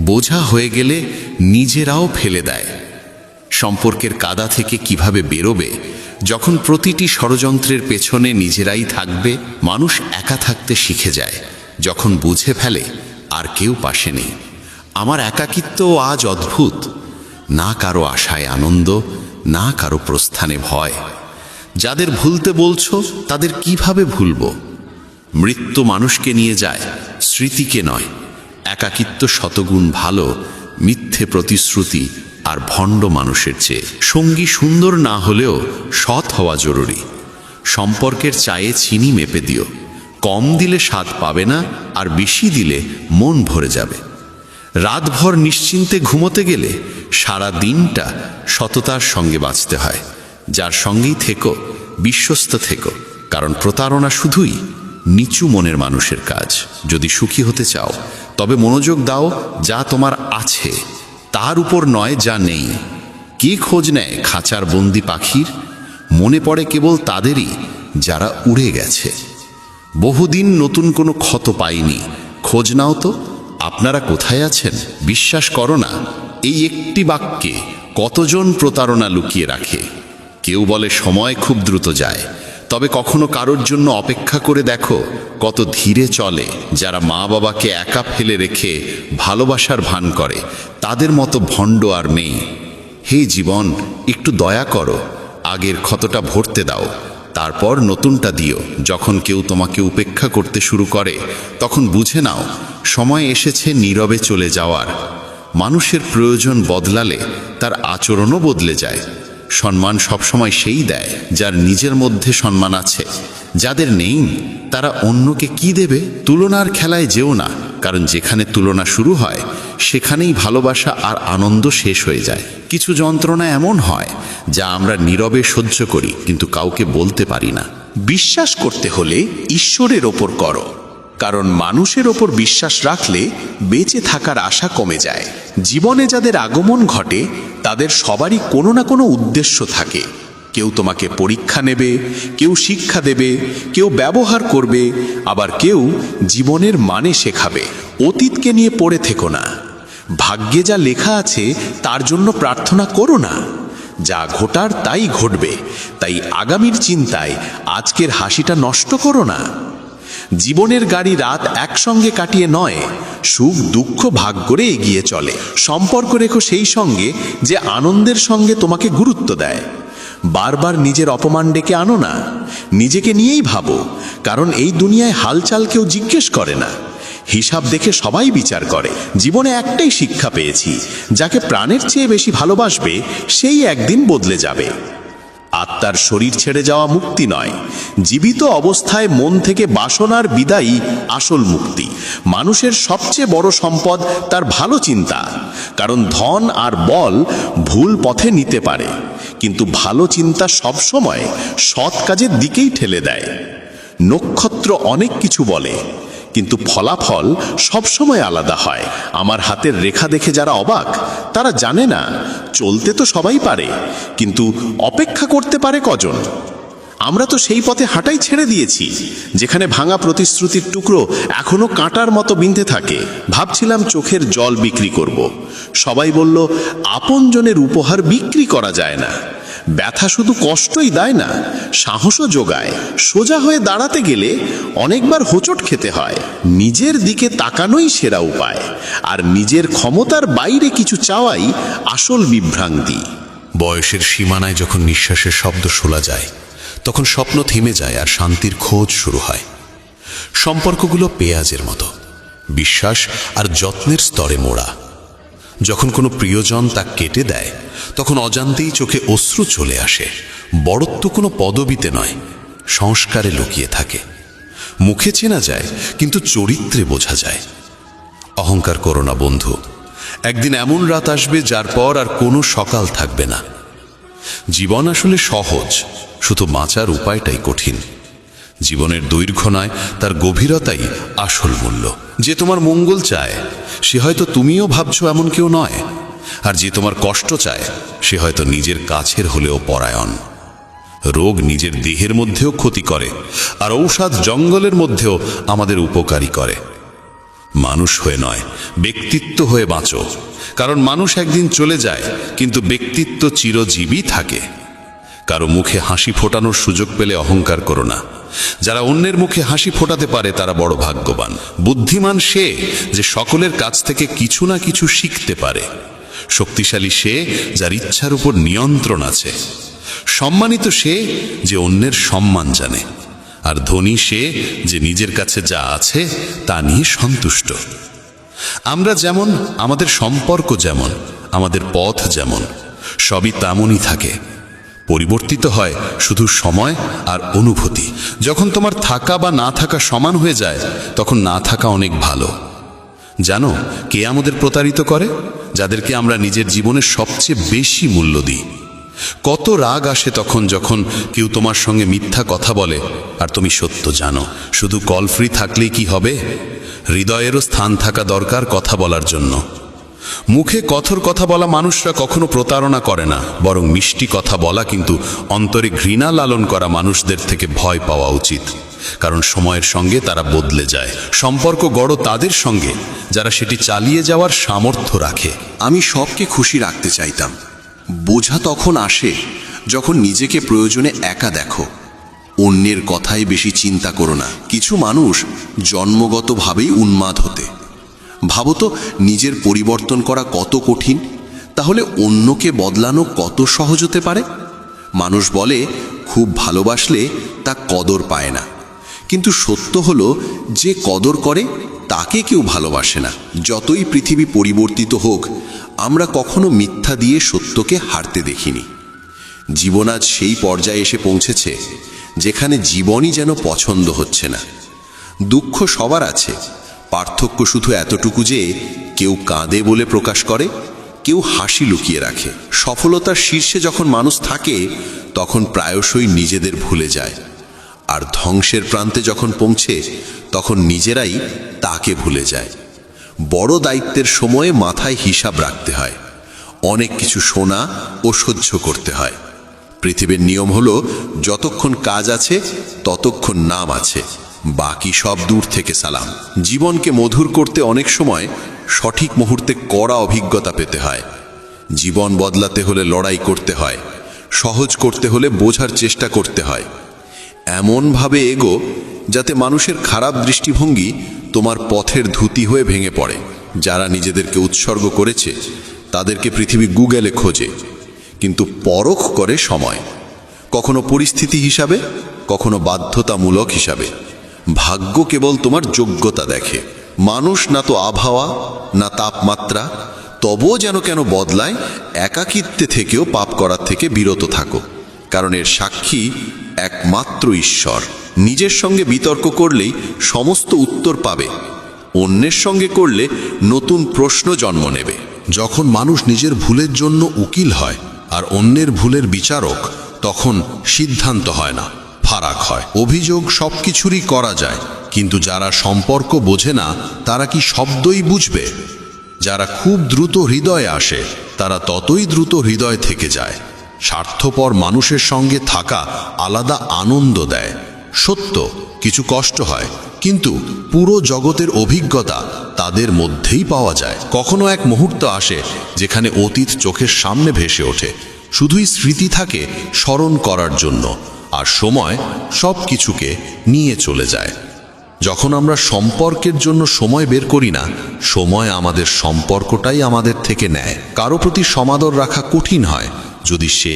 বোঝা হয়ে গেলে নিজেরাও ফেলে দেয়। সম্পর্কের কাদা থেকে কিভাবে বেরোবে যখন প্রতিটি ষড়যন্ত্রের পেছনে নিজেরাই থাকবে? মানুষ একা থাকতে শিখে যায় যখন বুঝে ফেলে আর কেউ পাশে নেই। আমার একাকিত্ব আজ অদ্ভুত, না কারো আশায় আনন্দ, না কারো প্রস্থানে ভয়। যাদের ভুলতে বলছো তাদের কিভাবে ভুলবো? মৃত্যু মানুষকে নিয়ে যায়, স্মৃতিকে নয়। একাকিত্ব শতগুণ ভালো মিথ্যে প্রতিশ্রুতি আর ভণ্ড মানুষের চেয়ে। সঙ্গী সুন্দর না হলেও সৎ হওয়া জরুরি। সম্পর্কের চায়ে চিনি মেপে দিও, কম দিলে স্বাদ পাবে না, আর বেশি দিলে মন ভরে যাবে। রাতভর নিশ্চিন্তে ঘুমোতে গেলে সারা দিনটা সততার সঙ্গে বাঁচতে হয়। যার সঙ্গেই থেকো বিশ্বস্ত থেকো, কারণ প্রতারণা শুধুই নিচু মনের মানুষের কাজ। যদি সুখী হতে চাও তবে মনোযোগ দাও যা তোমার আছে, তার উপর নয় যা নেই। কে খোঁজ নেয় খাঁচার বন্দি পাখির? মনে পড়ে কেবল তাদেরই যারা উড়ে গেছে। বহুদিন নতুন কোনো ক্ষত পাইনি, খোঁজ নাও তো আপনারা কোথায় আছেন। বিশ্বাস করো না, এই একটি বাক্যে কতজন প্রতারণা লুকিয়ে রাখে। কেউ বলে সময় খুব দ্রুত যায়, তবে কখনো কারোর জন্য অপেক্ষা করে দেখো কত ধীরে চলে। যারা মা বাবাকে একা ফেলে রেখে ভালোবাসার ভান করে, তাদের মতো ভণ্ড আর নেই। হে জীবন, একটু দয়া করো, আগের ক্ষতটা ভরতে দাও, তারপর নতুনটা দিও। যখন কেউ তোমাকে উপেক্ষা করতে শুরু করে তখন বুঝে নাও
সময় এসেছে নীরবে চলে যাওয়ার। মানুষের প্রয়োজন বদলালে তার আচরণও বদলে যায়। সম্মান সবসময় সেই দেয় যার নিজের মধ্যে সম্মান আছে। যাদের নেই তারা অন্যকে কি দেবে? তুলনার খেলায় যেও না, কারণ যেখানে তুলনা শুরু হয় সেখানেই ভালোবাসা আর আনন্দ শেষ হয়ে যায়। কিছু যন্ত্রণা এমন হয় যা আমরা নীরবে সহ্য করি, কিন্তু কাউকে বলতে পারি না।
বিশ্বাস করতে হলে ঈশ্বরের ওপর করো, কারণ মানুষের ওপর বিশ্বাস রাখলে বেঁচে থাকার আশা কমে যায়। জীবনে যাদের আগমন ঘটে তাদের সবারই কোনো না কোনো উদ্দেশ্য থাকে। কেউ তোমাকে পরীক্ষা নেবে, কেউ শিক্ষা দেবে, কেউ ব্যবহার করবে, আবার কেউ জীবনের মানে শেখাবে। অতীতকে নিয়ে পড়ে থেকো না। ভাগ্যে যা লেখা আছে তার জন্য প্রার্থনা করো না। যা ঘটার তাই ঘটবে, তাই আগামীর চিন্তায় আজকের হাসিটা নষ্ট করো না। জীবনের গাড়ি রাত একসঙ্গে কাটিয়ে নয়, সুখ দুঃখ ভাগ করে এগিয়ে চলে। সম্পর্ক রেখো সেই সঙ্গে যে আনন্দের সঙ্গে তোমাকে গুরুত্ব দেয়। বারবার নিজের অপমান ডেকে আনো না, নিজেকে নিয়েই ভাবো, কারণ এই দুনিয়ায় হালচাল কেউ জিজ্ঞেস করে না, হিসাব দেখে সবাই বিচার করে। জীবনে একটাই শিক্ষা পেয়েছি, যাকে প্রাণের চেয়ে বেশি ভালোবাসবে সেই একদিন বদলে যাবে। আত্মার শরীর ছেড়ে যাওয়া মুক্তি নয়, জীবিত অবস্থায় মন থেকে বাসনার বিদায়ী আসল মুক্তি। মানুষের সবচেয়ে বড় সম্পদ তার ভালো চিন্তা, কারণ ধন আর বল ভুল পথে নিতে পারে, কিন্তু ভালো চিন্তা সবসময় সৎ কাজের দিকেই ঠেলে দেয়। নক্ষত্র অনেক কিছু বলে, কিন্তু ফলাফল সবসময় আলাদা হয়। আমার হাতের রেখা দেখে যারা অবাক, তারা জানে না চলতে তো সবাই পারে, কিন্তু অপেক্ষা করতে পারে কজন। আমরা তো সেই পথে হাঁটাই ছেড়ে দিয়েছি, যেখানে ভাঙা প্রতিশ্রুতির টুকরো এখনো কাঁটার মতো বিঁধে থাকে। ভাবছিলাম চোখের জল বিক্রি করব, সবাই বলল আপনজনের উপহার বিক্রি করা যায় না। ব্যথা শুধু কষ্টই দেয় না, সাহসও যোগায়। সোজা হয়ে দাঁড়াতে গেলে অনেকবার হোঁচট খেতে হয়। নিজের দিকে তাকানোই সেরা উপায়, আর নিজের ক্ষমতার বাইরে কিছু চাওয়াই আসল বিভ্রান্তি।
বয়সের সীমানায় যখন নিঃশ্বাসের শব্দ শোনা যায়, তখন স্বপ্ন থেমে যায় আর শান্তির খোঁজ শুরু হয়। সম্পর্কগুলো পেঁয়াজের মতো, বিশ্বাস আর যত্নের স্তরে মোড়া। যখন কোনো প্রিয়জন তা কেটে দেয়, তখন অজান্তেই চোখে অশ্রু চলে আসে। বড়ত্ব কোনো পদবিতে নয়, সংস্কারে লুকিয়ে থাকে। মুখে চেনা যায়, কিন্তু চরিত্রে বোঝা যায়। অহংকার করো না বন্ধু, একদিন এমন রাত আসবে যার পর আর কোনো সকাল থাকবে না। জীবন আসলে সহজ, শুধু বাঁচার উপায়টাই কঠিন। জীবনের দৈর্ঘ্য নয়, তার গভীরতাই আসল মূল্য। যে তোমার মঙ্গল চায় সে হয়তো তুমিও ভাবছো এমন কেউ নয়, আর যে তোমার কষ্ট চায় সে হয়তো নিজের কাছের হলেও পরায়ণ। রোগ নিজের দেহের মধ্যেও ক্ষতি করে, আর ঔষধ জঙ্গলের মধ্যেও আমাদের উপকারী করে। মানুষ হয়ে নয়, ব্যক্তিত্ব হয়ে বাঁচো, কারণ মানুষ একদিন চলে যায়, কিন্তু ব্যক্তিত্ব চিরজীবী থাকে। কারো মুখে হাসি ফোটানোর সুযোগ পেলে অহংকার করো না। যারা অন্যের মুখে হাসি ফোটাতে পারে তারা বড় ভাগ্যবান। বুদ্ধিমান সে যে সকলের কাছ থেকে কিছু না কিছু শিখতে পারে। শক্তিশালী সে যার ইচ্ছার উপর নিয়ন্ত্রণ আছে। সম্মানিত সে যে অন্যের সম্মান জানে, আর ধনী সে যে নিজের কাছে যা আছে তা নিয়ে সন্তুষ্ট। আমরা যেমন, আমাদের সম্পর্ক যেমন, আমাদের পথ যেমন, সবই তেমনই থাকে। পরিবর্তিত হয় শুধু সময় আর অনুভূতি। যখন তোমার থাকা বা না থাকা সমান হয়ে যায়, তখন না থাকা অনেক ভালো। জানো কে আমাদের প্রতারিত করে? যাদেরকে আমরা নিজের জীবনের সবচেয়ে বেশি মূল্য দিই। কত রাগ আসে তখন যখন কেউ তোমার সঙ্গে মিথ্যা কথা বলে আর তুমি সত্য জানো। শুধু কল ফ্রি থাকলেই কি হবে? হৃদয়েরও স্থান থাকা দরকার কথা বলার জন্য। মুখে কঠোর কথা বলা মানুষরা কখনো প্রতারণা করে না, বরং মিষ্টি কথা বলা কিন্তু অন্তরে ঘৃণা লালন করা মানুষদের থেকে ভয় পাওয়া উচিত। কারণ সময়ের সঙ্গে তারা বদলে যায়। সম্পর্ক গড়ো তাদের সঙ্গে যারা সেটি চালিয়ে যাওয়ার সামর্থ্য রাখে।
আমি সবকে খুশি রাখতে চাইতাম। বোঝা তখন আসে যখন নিজেকে প্রয়োজনে একা দেখো। অন্যের কথায় বেশি চিন্তা করো না। কিছু মানুষ জন্মগতভাবেই উন্মাদ হতে। ভাবো তো নিজের পরিবর্তন করা কত কঠিন, তাহলে অন্যকে বদলানো কত সহজ হতে পারে। মানুষ বলে খুব ভালোবাসলে তা কদর পায় না, কিন্তু সত্য হলো যে কদর করে তাকে কেউ ভালোবাসে না। যতই পৃথিবী পরিবর্তিত হোক, আমরা কখনো মিথ্যা দিয়ে সত্যকে হারতে দেখিনি। জীবন আজ সেই পর্যায়ে এসে পৌঁছেছে যেখানে জীবনই যেন পছন্দ হচ্ছে না। দুঃখ সবার আছে, পার্থক্য শুধু এতটুকু যে কেউ কাঁদে বলে প্রকাশ করে, কেউ হাসি লুকিয়ে রাখে। সফলতার শীর্ষে যখন মানুষ থাকে তখন প্রায়শই নিজেদের ভুলে যায়, আর ধ্বংসের প্রান্তে যখন পৌঁছে তখন নিজেরাই তাকে ভুলে যায়। বড় দায়িত্বের সময়ে মাথায় হিসাব রাখতে হয়, অনেক কিছু শোনা ও সহ্য করতে হয়। পৃথিবীর নিয়ম হলো যতক্ষণ কাজ আছে ততক্ষণ নাম আছে, বাকি সব দূর থেকে সালাম। জীবনকে মধুর করতে অনেক সময় সঠিক মুহূর্তে কড়া অভিজ্ঞতা পেতে হয়। জীবন বদলাতে হলে লড়াই করতে হয়, সহজ করতে হলে বোঝার চেষ্টা করতে হয়। এমনভাবে এগো যাতে মানুষের খারাপ দৃষ্টিভঙ্গি তোমার পথের ধুতি হয়ে ভেঙে পড়ে। যারা নিজেদেরকে উৎসর্গ করেছে তাদেরকে পৃথিবী গুগলে খোঁজে, কিন্তু পরখ করে সময়, কখনো পরিস্থিতি হিসাবে, কখনো বাধ্যতামূলক হিসাবে। ভাগ্য কেবল তোমার যোগ্যতা দেখে। মানুষ না তো আবহাওয়া, না তাপমাত্রা। তবুও যেন কেন বদলায়, একাকিত্বে থেকেও পাপ করার থেকে বিরত থাকো, কারণ এর সাক্ষী একমাত্র ঈশ্বর। নিজের সঙ্গে বিতর্ক করলেই সমস্ত উত্তর পাবে, অন্যের সঙ্গে করলে নতুন প্রশ্ন জন্ম নেবে।
যখন মানুষ নিজের ভুলের জন্য উকিল হয় আর অন্যের ভুলের বিচারক, তখন সিদ্ধান্ত হয় না, ফারাক হয়। অভিযোগ সবকিছুরই করা যায়, কিন্তু যারা সম্পর্ক বোঝে না তারা কি শব্দই বুঝবে? যারা খুব দ্রুত হৃদয়ে আসে তারা ততই দ্রুত হৃদয় থেকে যায়। স্বার্থপর মানুষের সঙ্গে থাকা আলাদা আনন্দ দেয়। সত্য, কিছু কষ্ট হয়, কিন্তু পুরো জগতের অভিজ্ঞতা তাদের মধ্যেই পাওয়া যায়। কখনো এক মুহূর্ত আসে যেখানে অতীত চোখের সামনে ভেসে ওঠে, শুধুই স্মৃতি থাকে স্মরণ করার জন্য, আর সময় সব কিছুকে নিয়ে চলে যায়। যখন আমরা সম্পর্কের জন্য সময় বের করি না, সময় আমাদের সম্পর্কটাই আমাদের থেকে নেয়। কারো প্রতি সমাদর রাখা কঠিন হয় যদি সে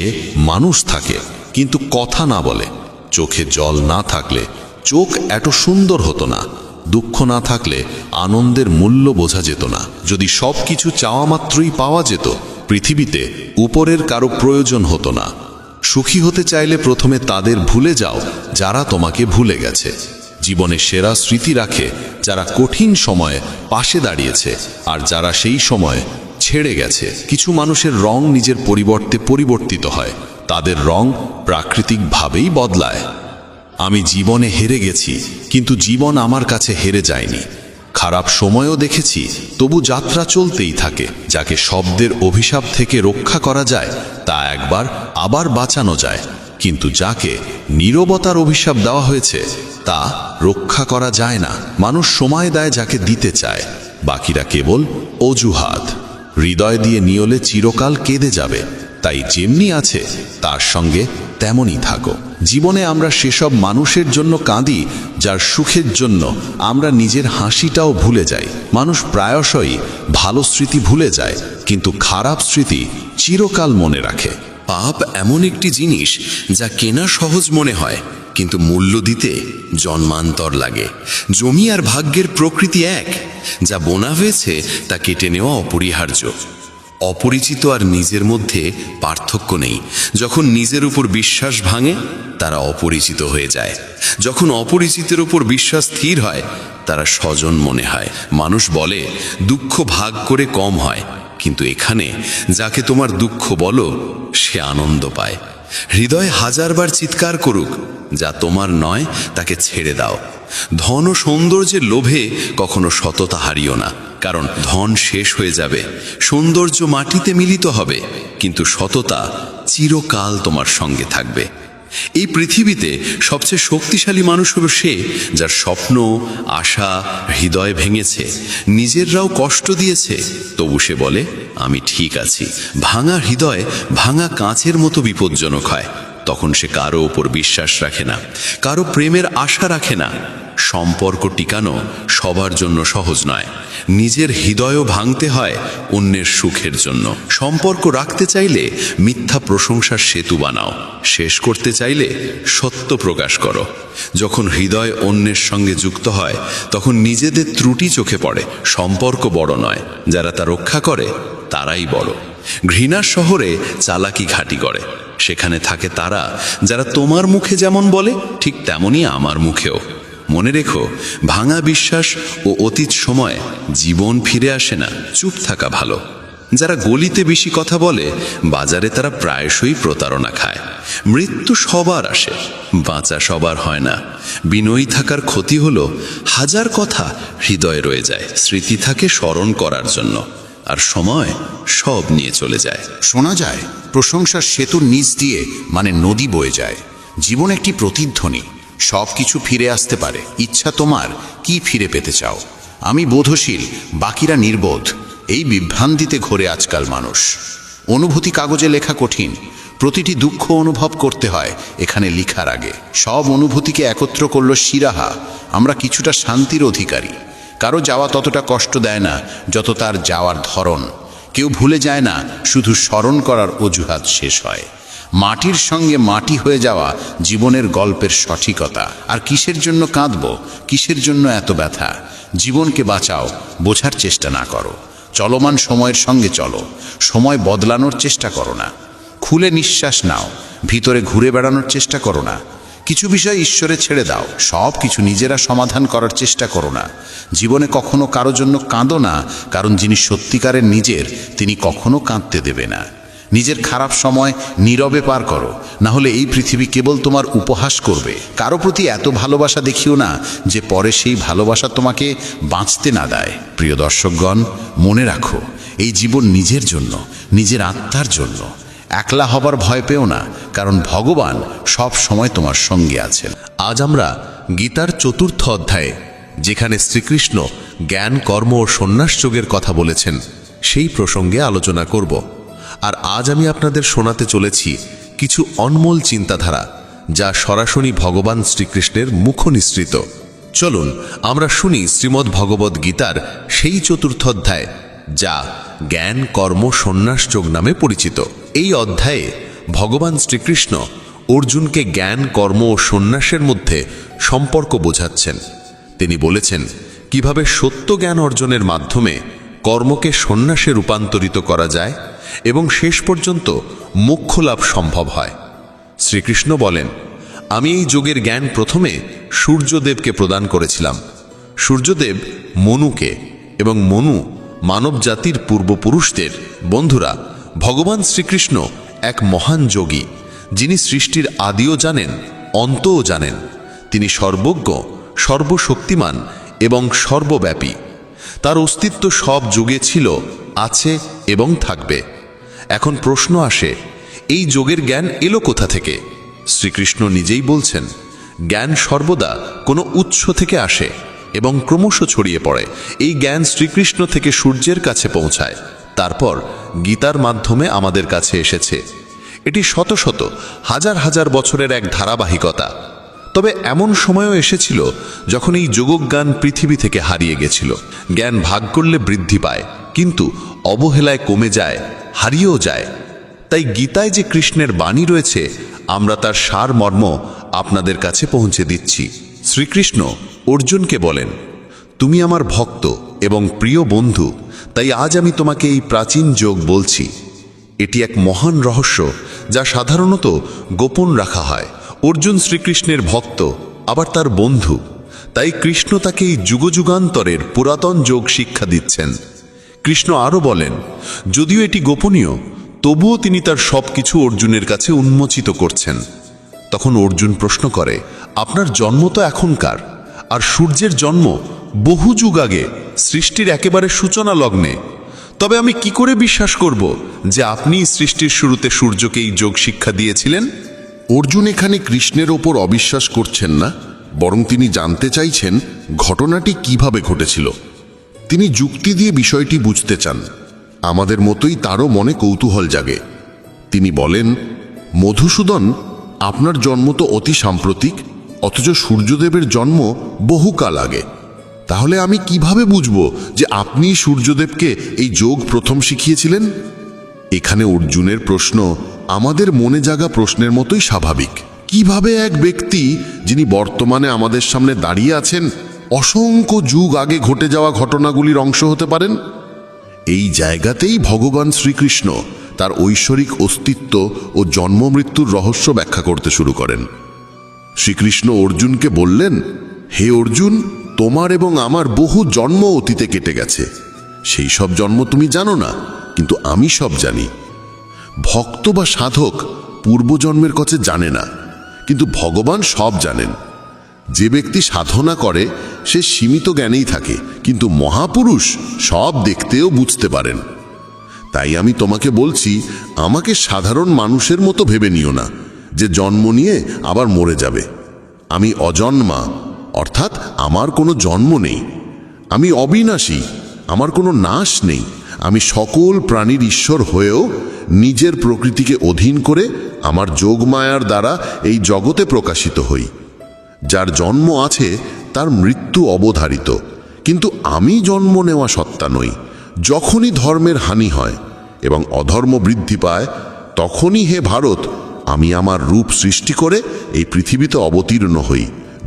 মানুষ থাকে কিন্তু কথা না বলে। চোখে জল না থাকলে চোখ এত সুন্দর হতো না, দুঃখ না থাকলে আনন্দের মূল্য বোঝা যেত না। যদি সব কিছু চাওয়া মাত্রই পাওয়া যেত, পৃথিবীতে উপরের কারো প্রয়োজন হতো না। সুখী হতে চাইলে প্রথমে তাদের ভুলে যাও যারা তোমাকে ভুলে গেছে। জীবনে সেরা স্মৃতি রাখে যারা কঠিন সময়ে পাশে দাঁড়িয়েছে আর যারা সেই সময় ছেড়ে গেছে। কিছু মানুষের রং নিজের পরিবর্তে পরিবর্তিত হয়, তাদের রং প্রাকৃতিকভাবেই বদলায়। আমি জীবনে হেরে গেছি, কিন্তু জীবন আমার কাছে হেরে যায়নি। খারাপ সময়ও দেখেছি, তবু যাত্রা চলতেই থাকে। যাকে শব্দের অভিশাপ থেকে রক্ষা করা যায় তা একবার আবার বাঁচানো যায়, কিন্তু যাকে নীরবতার অভিশাপ দেওয়া হয়েছে তা রক্ষা করা যায় না। মানুষ সময় দেয় যাকে দিতে চায়, বাকিরা কেবল অজুহাত। হৃদয় দিয়ে নিয়লে চিরকাল কেঁদে যাবে, তাই যেমনি আছে তার সঙ্গে তেমনই থাকো। জীবনে আমরা সেসব মানুষের জন্য কাঁদি যার সুখের জন্য আমরা নিজের হাসিটাও ভুলে যাই। মানুষ প্রায়শই ভালো স্মৃতি ভুলে যায়, কিন্তু খারাপ স্মৃতি চিরকাল মনে রাখে।
পাপ এমন একটি জিনিস যা কেনা সহজ মনে হয়, কিন্তু মূল্য দিতে জন্মান্তর লাগে। জমি আর ভাগ্যের প্রকৃতি এক, যা বোনা হয়েছে তা কেটে নেওয়া অপরিহার্য। অপরিচিত আর নিজের মধ্যে পার্থক্য নেই। যখন নিজের উপর বিশ্বাস ভাঙে তারা অপরিচিত হয়ে যায়, যখন অপরিচিতের উপর বিশ্বাস স্থির হয় তারা স্বজন মনে হয়। মানুষ বলে দুঃখ ভাগ করে কম হয়, কিন্তু এখানে যাকে তোমার দুঃখ বলো সে আনন্দ পায়। হৃদয় হাজারবার চিৎকার করুক, যা তোমার নয় তাকে ছেড়ে দাও। ধন ও সৌন্দর্যের লোভে কখনো সততা হারিও না, কারণ ধন শেষ হয়ে যাবে, সৌন্দর্য মাটিতে মিলিত হবে, কিন্তু সততা চিরকাল তোমার সঙ্গে থাকবে। এই পৃথিবীতে সবচেয়ে শক্তিশালী মানুষ হলো সে যার স্বপ্ন, আশা, হৃদয় ভেঙেছে, নিজেররাও কষ্ট দিয়েছে, তবু সে বলে আমি ঠিক আছি। ভাঙা হৃদয় ভাঙা কাঁচের মতো বিপজ্জনক হয়। তখন সে কারো ওপর বিশ্বাস রাখে না, কারো প্রেমের আশা রাখে না,
সম্পর্ক টিকানো সবার জন্য সহজ নয়। নিজের হৃদয়ও ভাঙতে হয় অন্যের সুখের জন্য। সম্পর্ক রাখতে চাইলে মিথ্যা প্রশংসার সেতু বানাও, শেষ করতে চাইলে সত্য প্রকাশ করো। যখন হৃদয় অন্যের সঙ্গে যুক্ত হয় তখন নিজেদের ত্রুটি চোখে পড়ে। সম্পর্ক বড় নয়, যারা তা রক্ষা করে তারাই বড়। ঘৃণার শহরে চালাকি ঘাঁটি করে, সেখানে থাকে তারা যারা তোমার মুখে যেমন বলে ঠিক তেমনই আমার মুখেও। মনে রেখো, ভাঙা বিশ্বাস ও অতীত সময় জীবন ফিরে আসে না, চুপ থাকা ভালো। যারা গলিতে বেশি কথা বলে বাজারে তারা প্রায়শই প্রতারণা খায়। মৃত্যু সবার আসে, বাঁচা সবার হয় না। বিনয়ী থাকার ক্ষতি হলো হাজার কথা হৃদয়ে রয়ে যায়, স্মৃতি থাকে স্মরণ করার জন্য, আর সময় সব নিয়ে চলে যায়।
শোনা যায় প্রশংসার সেতুর নিচ দিয়ে মানে নদী বয়ে যায়। জীবন একটি প্রতিধ্বনি, সব কিছু ফিরে আসতে পারে। ইচ্ছা তোমার, কি ফিরে পেতে চাও? আমি বোধশীল, বাকিরা নির্বোধ। এই বিভ্রান্তিতে ঘোরে আজকাল মানুষ। অনুভূতি কাগজে লেখা কঠিন, প্রতিটি দুঃখ অনুভব করতে হয় এখানে লিখার আগে। সব অনুভূতিকে একত্র করল শিরাহা। আমরা কিছুটা শান্তির অধিকারী। কারো যাওয়া ততটা কষ্ট দেয় না যত তার যাওয়ার ধরন। কেউ ভুলে যায় না, শুধু স্মরণ করার অজুহাত শেষ হয়। মাটির সঙ্গে মাটি হয়ে যাওয়া জীবনের গল্পের সঠিকতা। আর কিসের জন্য কাঁদব, কিসের জন্য এত ব্যথা? জীবনকে বাঁচাও, বোঝার চেষ্টা না করো। চলমান সময়ের সঙ্গে চলো, সময় বদলানোর চেষ্টা করো না। খুলে নিঃশ্বাস নাও, ভিতরে ঘুরে বেড়ানোর চেষ্টা করো না। কিছু বিষয় ঈশ্বরে ছেড়ে দাও, সব কিছু নিজেরা সমাধান করার চেষ্টা করো না। জীবনে কখনো কারো জন্য কাঁদো না, কারণ যিনি সত্যিকারের নিজের তিনি কখনো কাঁদতে দেবে না। নিজের খারাপ সময় নীরবে পার করো, না হলে এই পৃথিবী কেবল তোমার উপহাস করবে। কারো প্রতি এত ভালোবাসা দেখিও না যে পরে সেই ভালোবাসা তোমাকে বাঁচতে না দেয়। প্রিয় দর্শকগণ, মনে রাখো, এই জীবন নিজের জন্য, নিজের আত্মার জন্য। একলা হবার ভয় পেও না, কারণ ভগবান সব সময় তোমার সঙ্গে আছেন।
আজ আমরা গীতার ৪র্থ অধ্যায়ে, যেখানে শ্রীকৃষ্ণ জ্ঞান, কর্ম ও সন্ন্যাস যোগের কথা বলেছেন, সেই প্রসঙ্গে আলোচনা করব। আর আজ আমি আপনাদের শোনাতে চলেছি কিছু অনমোল চিন্তাধারা, যা সরাসরি ভগবান শ্রীকৃষ্ণের মুখ নিঃসৃত। চলুন আমরা শুনি শ্রীমদ্ ভগবদ্ গীতার সেই ৪র্থ অধ্যায়, যা জ্ঞান, কর্ম, সন্ন্যাস যোগ নামে পরিচিত। এই অধ্যায়ে ভগবান শ্রীকৃষ্ণ অর্জুনকে জ্ঞান, কর্ম ও সন্ন্যাসের মধ্যে সম্পর্ক বোঝাচ্ছেন। তিনি বলেছেন কিভাবে সত্য জ্ঞান অর্জনের মাধ্যমে কর্মকে সন্ন্যাসে রূপান্তরিত করা যায় এবং শেষ পর্যন্ত মোক্ষ লাভ সম্ভব হয়। শ্রীকৃষ্ণ বলেন, আমি এই যোগের জ্ঞান প্রথমে সূর্যদেবকে প্রদান করেছিলাম। সূর্যদেব মনুকে, এবং মনু মানব জাতির পূর্বপুরুষদের। বন্ধুরা, ভগবান শ্রীকৃষ্ণ এক মহান যোগী, যিনি সৃষ্টির আদিও জানেন, অন্তও জানেন। তিনি সর্বজ্ঞ, সর্বশক্তিমান এবং সর্বব্যাপী। তার অস্তিত্ব সব যুগে ছিল, আছে এবং থাকবে। এখন প্রশ্ন আসে, এই যোগের জ্ঞান এলো কোথা থেকে? শ্রীকৃষ্ণ নিজেই বলছেন, জ্ঞান সর্বদা কোনো উৎস থেকে আসে এবং ক্রমশ ছড়িয়ে পড়ে। এই জ্ঞান শ্রীকৃষ্ণ থেকে সূর্যের কাছে পৌঁছায়, তারপর গীতার মাধ্যমে আমাদের কাছে এসেছে। এটি শত শত, হাজার হাজার বছরের এক ধারাবাহিকতা। তবে এমন সময়ও এসেছিল যখন এই যোগজ্ঞান পৃথিবী থেকে হারিয়ে গেছিল। জ্ঞান ভাগ করলে বৃদ্ধি পায়, কিন্তু অবহেলায় কমে যায়, হারিয়েও যায়। তাই গীতায় যে কৃষ্ণের বাণী রয়েছে, আমরা তার সারমর্ম আপনাদের কাছে পৌঁছে দিচ্ছি। শ্রীকৃষ্ণ অর্জুনকে বলেন, তুমি আমার ভক্ত এবং প্রিয় বন্ধু, তাই আজ আমি তোমাকে এই প্রাচীন যোগ বলছি। এটি এক মহান রহস্য, যা সাধারণত গোপন রাখা হয়। অর্জুন শ্রীকৃষ্ণের ভক্ত, আবার তার বন্ধু। তাই কৃষ্ণ তাকে এই যুগযুগান্তরের পুরাতন যোগ শিক্ষা দিচ্ছেন। কৃষ্ণ আরও বলেন, যদিও এটি গোপনীয়, তবুও তিনি তার সব কিছু অর্জুনের কাছে উন্মোচিত করছেন। তখন অর্জুন প্রশ্ন করে, আপনার জন্ম তো এখনকার, আর সূর্যের জন্ম বহু যুগ আগে, সৃষ্টির একেবারে সূচনা লগ্নে। তবে আমি কি করে বিশ্বাস করব যে আপনি সৃষ্টির শুরুতে সূর্যকে এই যোগ শিক্ষা দিয়েছিলেন?
অর্জুন এখানে কৃষ্ণের ওপর অবিশ্বাস করছেন না, বরং তিনি জানতে চাইছেন ঘটনাটি কিভাবে ঘটেছিল। তিনি যুক্তি দিয়ে বিষয়টি বুঝতে চান। আমাদের মতোই তারও মনে কৌতূহল জাগে। তিনি বলেন, মধুসূদন, আপনার জন্ম তো অতি সাম্প্রতিক, অথচ সূর্যদেবের জন্ম বহুকাল আগে। তাহলে আমি কিভাবে বুঝব যে আপনি সূর্যদেবকে এই যোগ প্রথম শিখিয়েছিলেন? এখানে অর্জুনের প্রশ্ন আমাদের মনে জাগা প্রশ্নের মতোই স্বাভাবিক। কিভাবে এক ব্যক্তি যিনি বর্তমানে আমাদের সামনে দাঁড়িয়ে আছেন অসংখ্য যুগ আগে ঘটে যাওয়া ঘটনাগুলির অংশ হতে পারেন? এই জায়গাতেই ভগবান শ্রীকৃষ্ণ তার ঐশ্বরিক অস্তিত্ব ও জন্ম মৃত্যুর রহস্য ব্যাখ্যা করতে শুরু করেন। শ্রীকৃষ্ণ অর্জুনকে বললেন, হে অর্জুন, তোমার এবং আমার বহু জন্ম অতীতে কেটে গেছে। সেই সব জন্ম তুমি জানো না, কিন্তু আমি সব জানি। ভক্ত বা সাধক পূর্বজন্মের কথা জানে না, কিন্তু ভগবান সব জানেন। যে ব্যক্তি সাধনা করে সে সীমিত জ্ঞানেই থাকে, কিন্তু মহাপুরুষ সব দেখতেও বুঝতে পারেন। তাই আমি তোমাকে বলছি, আমাকে সাধারণ মানুষের মতো ভেবে নিও না যে জন্ম নিয়ে আবার মরে যাবে। আমি অজন্মা, অর্থাৎ আমার কোনো জন্ম নেই। আমি অবিনাশী, আমার কোনো নাশ নেই। আমি সকল প্রাণীর ঈশ্বর হয়েও নিজের প্রকৃতিকে অধীন করে আমার যোগমায়ার দ্বারা এই জগতে প্রকাশিত হই। যার জন্ম আছে তার মৃত্যু অবধারিত, কিন্তু আমি জন্ম নেওয়া সত্তা নই। যখনই ধর্মের হানি হয় এবং অধর্ম বৃদ্ধি পায়, তখনই হে ভারত আমি আমার রূপ সৃষ্টি করে এই পৃথিবীতে অবতীর্ণ হই।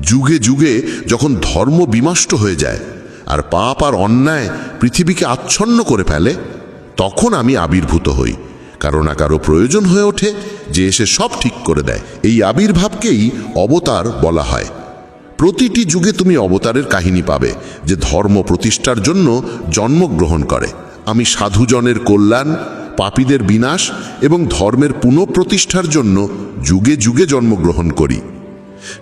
যুগে যুগে যখন ধর্ম বিনষ্ট হয়ে যায় আর পাপ আর অন্যায় পৃথিবীকে আচ্ছন্ন করে ফেলে, তখন আমি আবির্ভূত হই। কারো না কারো প্রয়োজন হয়ে ওঠে যে এসে সব ঠিক করে দেয়। এই আবির্ভাবকেই অবতার বলা হয়। প্রতিটি যুগে তুমি অবতারের কাহিনী পাবে যে ধর্ম প্রতিষ্ঠার জন্য জন্মগ্রহণ করে। আমি সাধুজনের কল্যাণ, পাপীদের বিনাশ এবং ধর্মের পুনঃপ্রতিষ্ঠার জন্য যুগে যুগে জন্মগ্রহণ করি।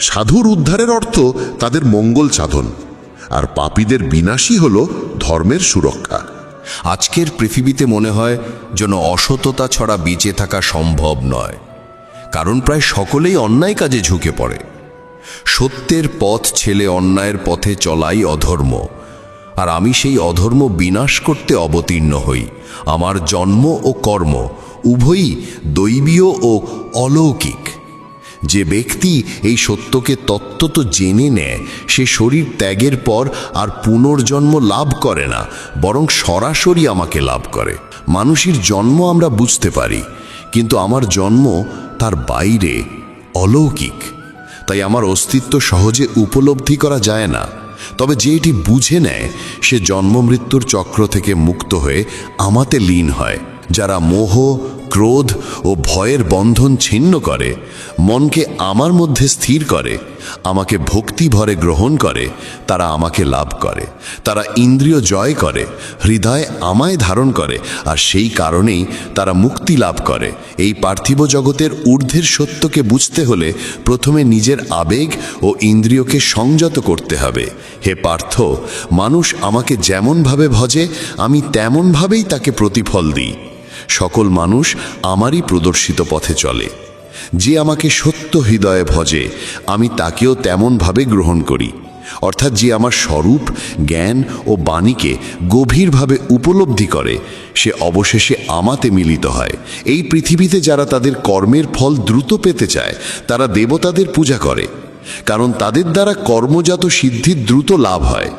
সাধুর উদ্ধারের অর্থ তাদের মঙ্গল সাধন, আর পাপীদের বিনাশই হল ধর্মের সুরক্ষা।
আজকের পৃথিবীতে মনে হয় যেন অসততা ছাড়া বেঁচে থাকা সম্ভব নয়, কারণ প্রায় সকলেই অন্যায় কাজে ঝুঁকে পড়ে। সত্যের পথ ছেলে অন্যায়ের পথে চলাই অধর্ম, আর আমি সেই অধর্ম বিনাশ করতে অবতীর্ণ হই। আমার জন্ম ও কর্ম উভয়ই দৈবীয় ও অলৌকিক। যে ব্যক্তি এই সত্যকে তত্ত্বত জেনে নেয়, সে শরীর ত্যাগের পর আর পুনর্জন্ম লাভ করে না, বরং সরাসরি আমাকে লাভ করে। মানুষের জন্ম আমরা বুঝতে পারি, কিন্তু আমার জন্ম তার বাইরে, অলৌকিক। তাই আমার অস্তিত্ব সহজে উপলব্ধি করা যায় না। তবে যে এটি বুঝে নেয়, সে জন্ম মৃত্যুর চক্র থেকে মুক্ত হয়ে আমাতে লীন হয়। যারা মোহ, ক্রোধ ও ভয়ের বন্ধন ছিন্ন করে, মনকে আমার মধ্যে স্থির করে, আমাকে ভক্তি ভরে গ্রহণ করে, তারা আমাকে লাভ করে। তারা ইন্দ্রিয় জয় করে, হৃদয় আমায় ধারণ করে, আর সেই কারণেই তারা মুক্তি লাভ করে। এই পার্থিব জগতের ঊর্ধ্বের সত্যকে বুঝতে হলে প্রথমে নিজের আবেগ ও ইন্দ্রিয়কে সংযত করতে হবে। হে পার্থ, মানুষ আমাকে যেমনভাবে ভজে, আমি তেমনভাবেই তাকে প্রতিফল দিই। সকল মানুষ আমারই প্রদর্শিত পথে চলে। যে আমাকে সত্য হৃদয়ে ভজে, আমি তাকেও তেমনভাবে গ্রহণ করি। অর্থাৎ যে আমার স্বরূপ, জ্ঞান ও বাণীকে গভীরভাবে উপলব্ধি করে, সে অবশেষে আমাতে মিলিত হয়। এই পৃথিবীতে যারা তাদের কর্মের ফল দ্রুত পেতে চায়, তারা দেবতাদের পূজা করে, কারণ তাদের দ্বারা কর্মজাত সিদ্ধির দ্রুত লাভ হয়।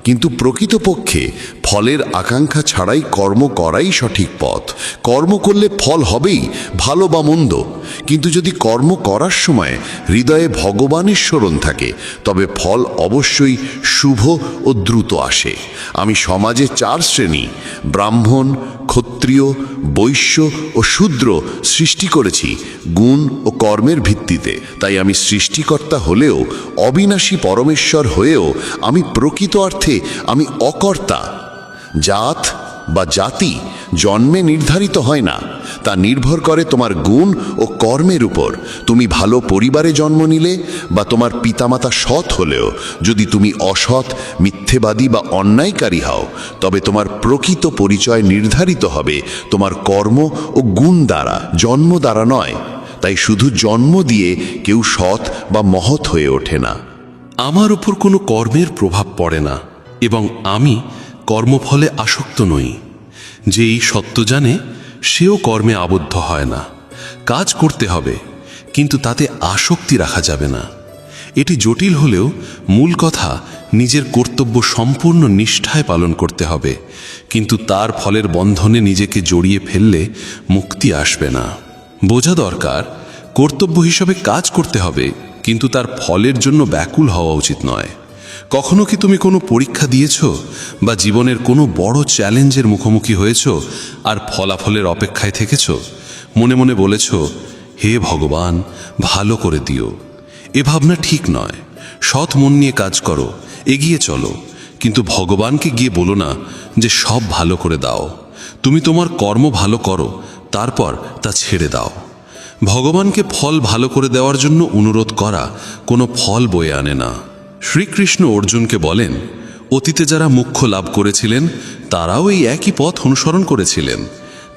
কিন্তু প্রকৃতপক্ষে ফলের আকাঙ্ক্ষা ছাড়াই কর্ম করাই সঠিক পথ। কর্ম করলে ফল হবেই, ভালো বা মন্দ, কিন্তু যদি কর্ম করার সময় হৃদয়ে ভগবানের স্মরণ থাকে, তবে ফল অবশ্যই শুভ ও দ্রুত আসে। আমি সমাজে 4 শ্রেণী, ব্রাহ্মণ, ক্ষত্রিয়, বৈশ্য ও শূদ্র সৃষ্টি করেছি গুণ ও কর্মের ভিত্তিতে। তাই আমি সৃষ্টিকর্তা হলেও, অবিনাশী পরমেশ্বর হয়েও আমি প্রকৃত অর্থে আমি অকর্তা। জাত বা জাতি জন্মে নির্ধারিত হয় না, তা নির্ভর করে তোমার গুণ ও কর্মের উপর। তুমি ভালো পরিবারে জন্ম নিলে বা তোমার পিতামাতা সৎ হলেও যদি তুমি অসৎ, মিথ্যেবাদী বা অন্যায়কারী হও, তবে তোমার প্রকৃত পরিচয় নির্ধারিত হবে তোমার কর্ম ও গুণ দ্বারা, জন্ম দ্বারা নয়। তাই শুধু জন্ম দিয়ে কেউ সৎ বা মহৎ হয়ে ওঠে না।
আমার উপর কোনো কর্মের প্রভাব পড়ে না এবং আমি কর্মফলে আসক্ত নই। যে এই সত্য জানে, সেও কর্মে আবদ্ধ হয় না। কাজ করতে হবে, কিন্তু তাতে আসক্তি রাখা যাবে না। এটি জটিল হলেও মূল কথা নিজের কর্তব্য সম্পূর্ণ নিষ্ঠায় পালন করতে হবে, কিন্তু তার ফলের বন্ধনে নিজেকে জড়িয়ে ফেললে মুক্তি আসবে না। বোঝা দরকার, কর্তব্য হিসাবে কাজ করতে হবে, কিন্তু তার ফলের জন্য ব্যাকুল হওয়া উচিত নয়। কখনো কি তুমি কোনো পরীক্ষা দিয়েছ বা জীবনের কোনো বড় চ্যালেঞ্জের মুখোমুখি হয়েছ আর ফলাফলের অপেক্ষায় থেকেছ? মনে মনে বলেছ, হে ভগবান, ভালো করে দিও। এ ভাবনা ঠিক নয়। সৎ মন নিয়ে কাজ করো, এগিয়ে চলো, কিন্তু ভগবানকে গিয়ে বলো না যে সব ভালো করে দাও। তুমি তোমার কর্ম ভালো করো, তারপর তা ছেড়ে দাও। ভগবানকে ফল ভালো করে দেওয়ার জন্য অনুরোধ করা কোনো ফল বয়ে আনে না। শ্রীকৃষ্ণ অর্জুনকে বলেন, অতীতে যারা মোক্ষ লাভ করেছিলেন তারাও এই একই পথ অনুসরণ করেছিলেন।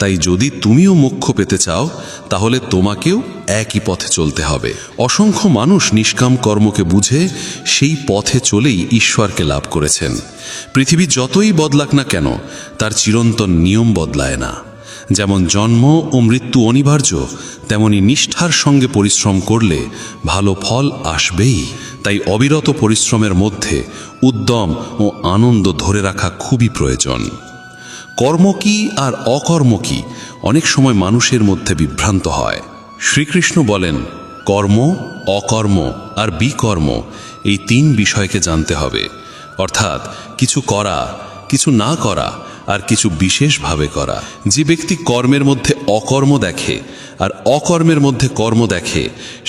তাই যদি তুমিও মোক্ষ পেতে চাও তাহলে তোমাকেও একই পথে চলতে হবে। অসংখ্য মানুষ নিষ্কাম কর্মকে বুঝে সেই পথে চলেই ঈশ্বরকে লাভ করেছেন। পৃথিবী যতই বদলাক না কেন, তার চিরন্তন নিয়ম বদলায় না। যেমন জন্ম ও মৃত্যু অনিবার্য, তেমনি নিষ্ঠার সঙ্গে পরিশ্রম করলে ভালো ফল আসবেই। তাই অবিরত পরিশ্রমের মধ্যে উদ্যম ও আনন্দ ধরে রাখা খুবই প্রয়োজন। কর্ম কি আর অকর্ম কি অনেক সময় মানুষের মধ্যে বিভ্রান্ত হয়। শ্রীকৃষ্ণ বলেন, কর্ম, অকর্ম আর বিকর্ম এই 3 বিষয়কে জানতে হবে। অর্থাৎ কিছু করা, কিছু না করা আর কিছু বিশেষভাবে করা। যে ব্যক্তি কর্মের মধ্যে অকর্ম দেখে আর অকর্মের মধ্যে কর্ম দেখে,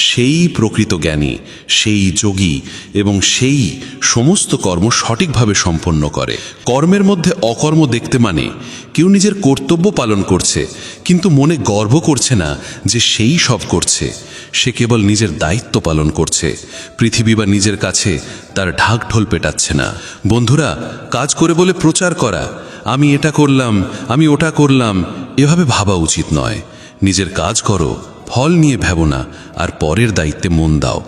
সেই প্রকৃত জ্ঞানী, সেই যোগী এবং সেই সমস্ত কর্ম সঠিকভাবে সম্পন্ন করে। কর্মের মধ্যে অকর্ম দেখতে মানে কেউ নিজের কর্তব্য পালন করছে কিন্তু মনে গর্ব করছে না যে সেই সব করছে। সে কেবল নিজের দায়িত্ব পালন করছে, পৃথিবী বা নিজের কাছে তার ঢাকঢোল পেটাচ্ছে না। বন্ধুরা, কাজ করে বলে প্রচার করা, আমি এটা করলাম, আমি ওটা করলাম, এভাবে ভাবা উচিত নয়। নিজের কাজ করো, ফল নিয়ে ভেবো না, আর পরের দায়িত্বে মন দাও,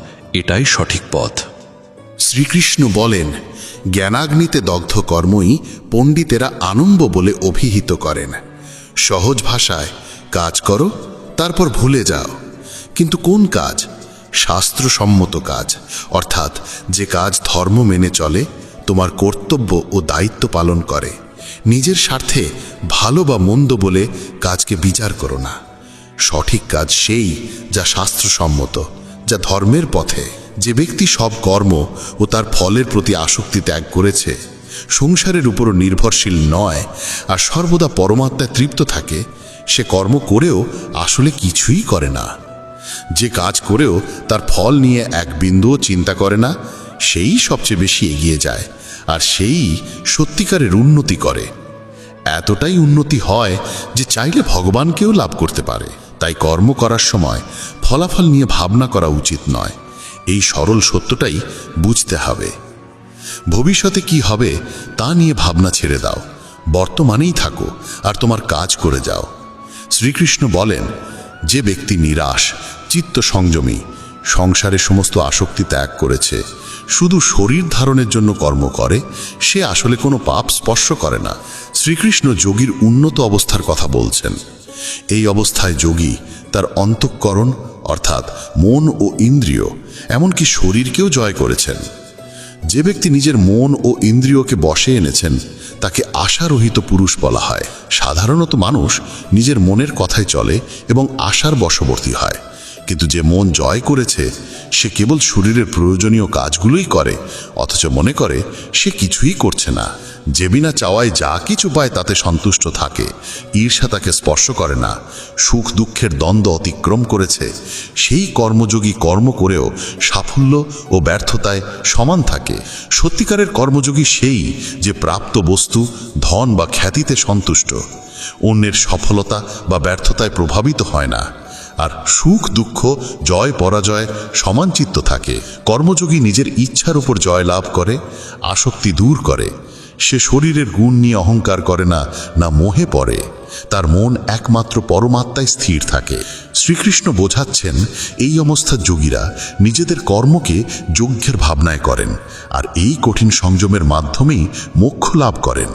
এটাই সঠিক পথ।
শ্রীকৃষ্ণ বলেন, জ্ঞানাগ্নিতে দগ্ধ কর্মই পণ্ডিতেরা আনন্দ বলে অভিহিত করেন। সহজ ভাষায় কাজ করো, তারপর ভুলে যাও। কিন্তু কোন কাজ? শাস্ত্রসম্মত কাজ, অর্থাৎ যে কাজ ধর্ম মেনে চলে, তোমার কর্তব্য ও দায়িত্ব পালন করে। নিজের স্বার্থে ভালো বা মন্দ বলে কাজকে বিচার করো না। সঠিক কাজ সেই যা শাস্ত্রসম্মত, যা ধর্মের পথে। যে ব্যক্তি সব কর্ম ও তার ফলের প্রতি আসক্তি ত্যাগ করেছে, সংসারের উপরও নির্ভরশীল নয় আর সর্বদা পরমাত্মায় তৃপ্ত থাকে, সে কর্ম করেও আসলে কিছুই করে না। যে কাজ করেও তার ফল নিয়ে এক বিন্দুও চিন্তা করে না, সেই সবচেয়ে বেশি এগিয়ে যায় আর সেই সত্যিকারের উন্নতি করে। এতটাই উন্নতি হয় যে চাইলে ভগবানকেও লাভ করতে পারে। তাই কর্ম করার সময় ফলাফল নিয়ে ভাবনা করা উচিত নয়। এই সরল সত্যটাই বুঝতে হবে। ভবিষ্যতে কি হবে তা নিয়ে ভাবনা ছেড়ে দাও, বর্তমানেই থাকো আর তোমার কাজ করে যাও। শ্রীকৃষ্ণ বলেন, যে ব্যক্তি নিরাশ, চিত্ত সংযমী, সংসারের সমস্ত আসক্তি ত্যাগ করেছে, শুধু শরীর ধারণের জন্য কর্ম করে, সে আসলে কোনো পাপ স্পর্শ করে না। শ্রীকৃষ্ণ যোগীর উন্নত অবস্থার কথা বলছেন। এই অবস্থায় যোগী তার অন্তঃকরণ অর্থাৎ মন ও ইন্দ্রিয়, এমনকি শরীরকেও জয় করেছেন। যে ব্যক্তি নিজের মন ও ইন্দ্রিয়কে বশে এনেছেন তাকে আশারহিত পুরুষ বলা হয়। সাধারণত মানুষ নিজের মনের কথায় চলে এবং আশার বশবর্তী হয়, কিন্তু যে মন জয় করেছে সে কেবল শরীরের প্রয়োজনীয় কাজগুলোই করে, অথচ মনে করে সে কিছুই করছে না। যে বিনা চাওয়ায় যা কিছু পায় তাতে সন্তুষ্ট থাকে, ঈর্ষা তাকে স্পর্শ করে না, সুখ দুঃখের দ্বন্দ্ব অতিক্রম করেছে, সেই কর্মযোগী কর্ম করেও সাফল্য ও ব্যর্থতায় সমান থাকে। সত্যিকারের কর্মযোগী সেই যে প্রাপ্ত বস্তু, ধন বা খ্যাতিতে সন্তুষ্ট, অন্যের সফলতা বা ব্যর্থতায় প্রভাবিত হয় না, আর সুখ দুঃখ জয় পরাজয় সমানচিত্ত থাকে। কর্মযোগী নিজের ইচ্ছার উপর জয় লাভ করে, আসক্তি দূর করে। সে শরীরের গুণ নিয়ে অহংকার করে না, না মোহে পড়ে। তার মন একমাত্র পরমাত্মায় স্থির থাকে। শ্রীকৃষ্ণ বোঝাচ্ছেন, এই অবস্থার যোগীরা নিজেদের কর্মকে যজ্ঞের ভাবনায় করেন আর এই কঠিন সংযমের মাধ্যমেই মোক্ষ লাভ করেন।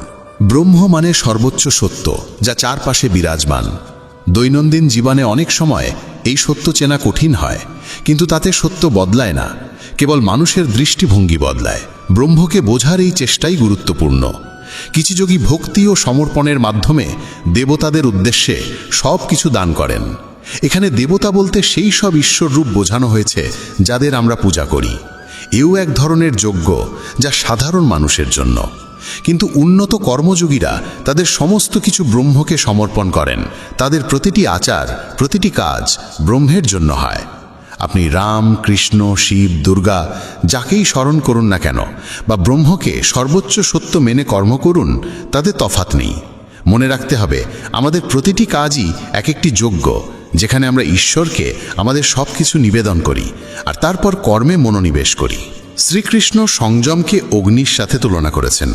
ব্রহ্ম মানে সর্বোচ্চ সত্য, যা চারপাশে বিরাজমান। দৈনন্দিন জীবনে অনেক সময় এই সত্য চেনা কঠিন হয়, কিন্তু তাতে সত্য বদলায় না।
কেবল মানুষের দৃষ্টিভঙ্গি বদলায়। ব্রহ্মকে বোঝার এই চেষ্টাই গুরুত্বপূর্ণ। কিছু যোগী ভক্তি ও সমর্পণের মাধ্যমে দেবতাদের উদ্দেশ্যে সব কিছু দান করেন। এখানে দেবতা বলতে সেই সব ঈশ্বর রূপ বোঝানো হয়েছে যাদের আমরা পূজা করি। এও এক ধরনের যজ্ঞ যা সাধারণ মানুষের জন্য। কিন্তু উন্নত কর্মযোগীরা তাদের সমস্ত কিছু ব্রহ্মকে সমর্পণ করেন। তাদের প্রতিটি আচার, প্রতিটি কাজ ব্রহ্মের জন্য হয়। আপনি রাম, কৃষ্ণ, শিব, দুর্গা যাকেই স্মরণ করুন না কেন বা ব্রহ্মকে সর্বোচ্চ সত্য মেনে কর্ম করুন, তাতে তফাৎ নেই। মনে রাখতে হবে, আমাদের প্রতিটি কাজই এক একটি যজ্ঞ, যেখানে আমরা ঈশ্বরকে আমাদের সব কিছু নিবেদন করি আর তারপর কর্মে মনোনিবেশ করি। শ্রীকৃষ্ণ সংযমকে অগ্নির সাথে তুলনা করেছেন,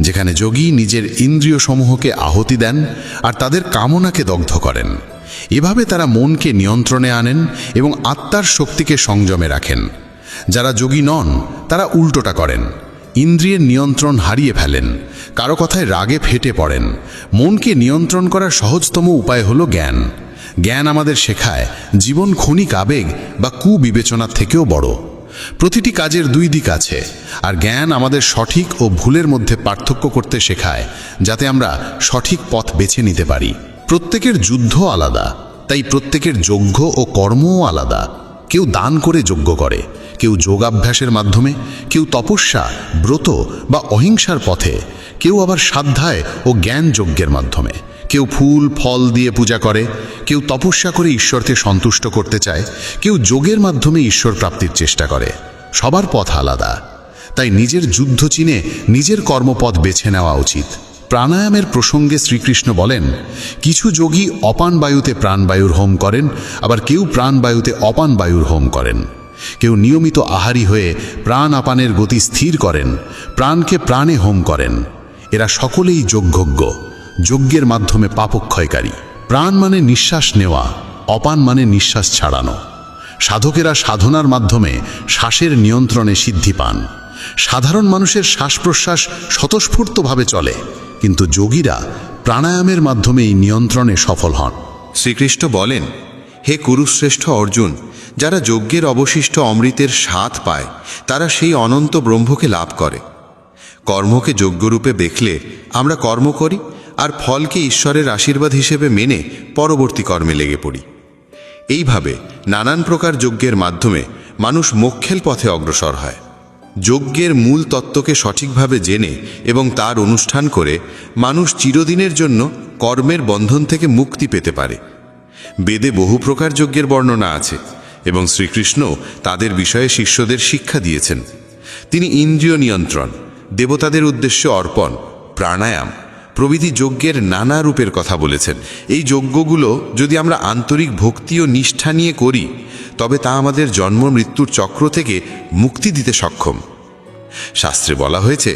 যেখানে যোগী নিজের ইন্দ্রিয় সমূহকে আহুতি দেন আর তাদের কামনাকে দগ্ধ করেন। এভাবে তারা মনকে নিয়ন্ত্রণে আনেন এবং আত্মার শক্তিকে সংযমে রাখেন। যারা যোগী নন তারা উল্টোটা করেন, ইন্দ্রিয়ের নিয়ন্ত্রণ হারিয়ে ফেলেন, কারো কথায় রাগে ফেটে পড়েন। মনকে নিয়ন্ত্রণ করার সহজতম উপায় হলো জ্ঞান। জ্ঞান আমাদের শেখায় জীবন ক্ষণিক আবেগ বা কুবিবেচনার থেকেও বড়। প্রতিটি কাজের দুই দিক আছে, আর জ্ঞান আমাদের সঠিক ও ভুলের মধ্যে পার্থক্য করতে শেখায়, যাতে আমরা সঠিক পথ বেছে নিতে পারি। প্রত্যেকের যুদ্ধ আলাদা, তাই প্রত্যেকের যজ্ঞ ও কর্মও আলাদা। কেউ দান করে যজ্ঞ করে, কেউ যোগাভ্যাসের মাধ্যমে, কেউ তপস্যা, ব্রত বা অহিংসার পথে, কেউ আবার সাধ্যায় ও জ্ঞান যজ্ঞের মাধ্যমে। কেউ ফুল ফল দিয়ে পূজা করে, কেউ তপস্যা করে ঈশ্বরকে সন্তুষ্ট করতে চায়, কেউ যোগের মাধ্যমে ঈশ্বর প্রাপ্তির চেষ্টা করে। সবার পথ আলাদা, তাই নিজের যুদ্ধ চিনে নিজের কর্মপথ বেছে নেওয়া উচিত। প্রাণায়ামের প্রসঙ্গে শ্রীকৃষ্ণ বলেন, কিছু যোগী অপান বায়ুতে প্রাণবায়ুর হোম করেন, আবার কেউ প্রাণবায়ুতে অপান বায়ুর হোম করেন। কেউ নিয়মিত আহারী হয়ে প্রাণ আপানের গতি স্থির করেন, প্রাণকে প্রাণে হোম করেন। এরা সকলেই যজ্ঞজ্ঞ, যজ্ঞের মাধ্যমে পাপক্ষয়কারী। প্রাণ মানে নিঃশ্বাস নেওয়া, অপান মানে নিঃশ্বাস ছাড়ানো। সাধকেরা সাধনার মাধ্যমে শ্বাসের নিয়ন্ত্রণে সিদ্ধি পান। সাধারণ মানুষের শ্বাস প্রশ্বাস স্বতঃস্ফূর্তভাবে চলে, কিন্তু যোগীরা প্রাণায়ামের মাধ্যমে এই নিয়ন্ত্রণে সফল হন।
শ্রীকৃষ্ণ বলেন, হে কুরুশ্রেষ্ঠ অর্জুন, যারা যজ্ঞের অবশিষ্ট অমৃতের স্বাদ পায় তারা সেই অনন্ত ব্রহ্মকে লাভ করে। কর্মকে যজ্ঞরূপে দেখলে আমরা কর্ম করি আর ফলকে ঈশ্বরের আশীর্বাদ হিসেবে মেনে পরবর্তী কর্মে লেগে পড়ি। এইভাবে নানান প্রকার যজ্ঞের মাধ্যমে মানুষ মোক্ষের পথে অগ্রসর হয়। যজ্ঞের মূল তত্ত্বকে সঠিকভাবে জেনে এবং তার অনুষ্ঠান করে মানুষ চিরদিনের জন্য কর্মের বন্ধন থেকে মুক্তি পেতে পারে। বেদে বহু প্রকার যজ্ঞের বর্ণনা আছে এবং শ্রীকৃষ্ণ তাদের বিষয়ে শিষ্যদের শিক্ষা দিয়েছেন। তিনি ইন্দ্রিয় নিয়ন্ত্রণ, দেবতাদের উদ্দেশ্যে অর্পণ, প্রাণায়াম প্রভৃতি যজ্ঞের নানা রূপের কথা বলেছেন। এই যজ্ঞগুলো যদি আমরা আন্তরিক ভক্তি ও নিষ্ঠা নিয়ে করি, তবে তা আমাদের জন্ম মৃত্যুর চক্র থেকে মুক্তি দিতে সক্ষম। শাস্ত্রে বলা হয়েছে,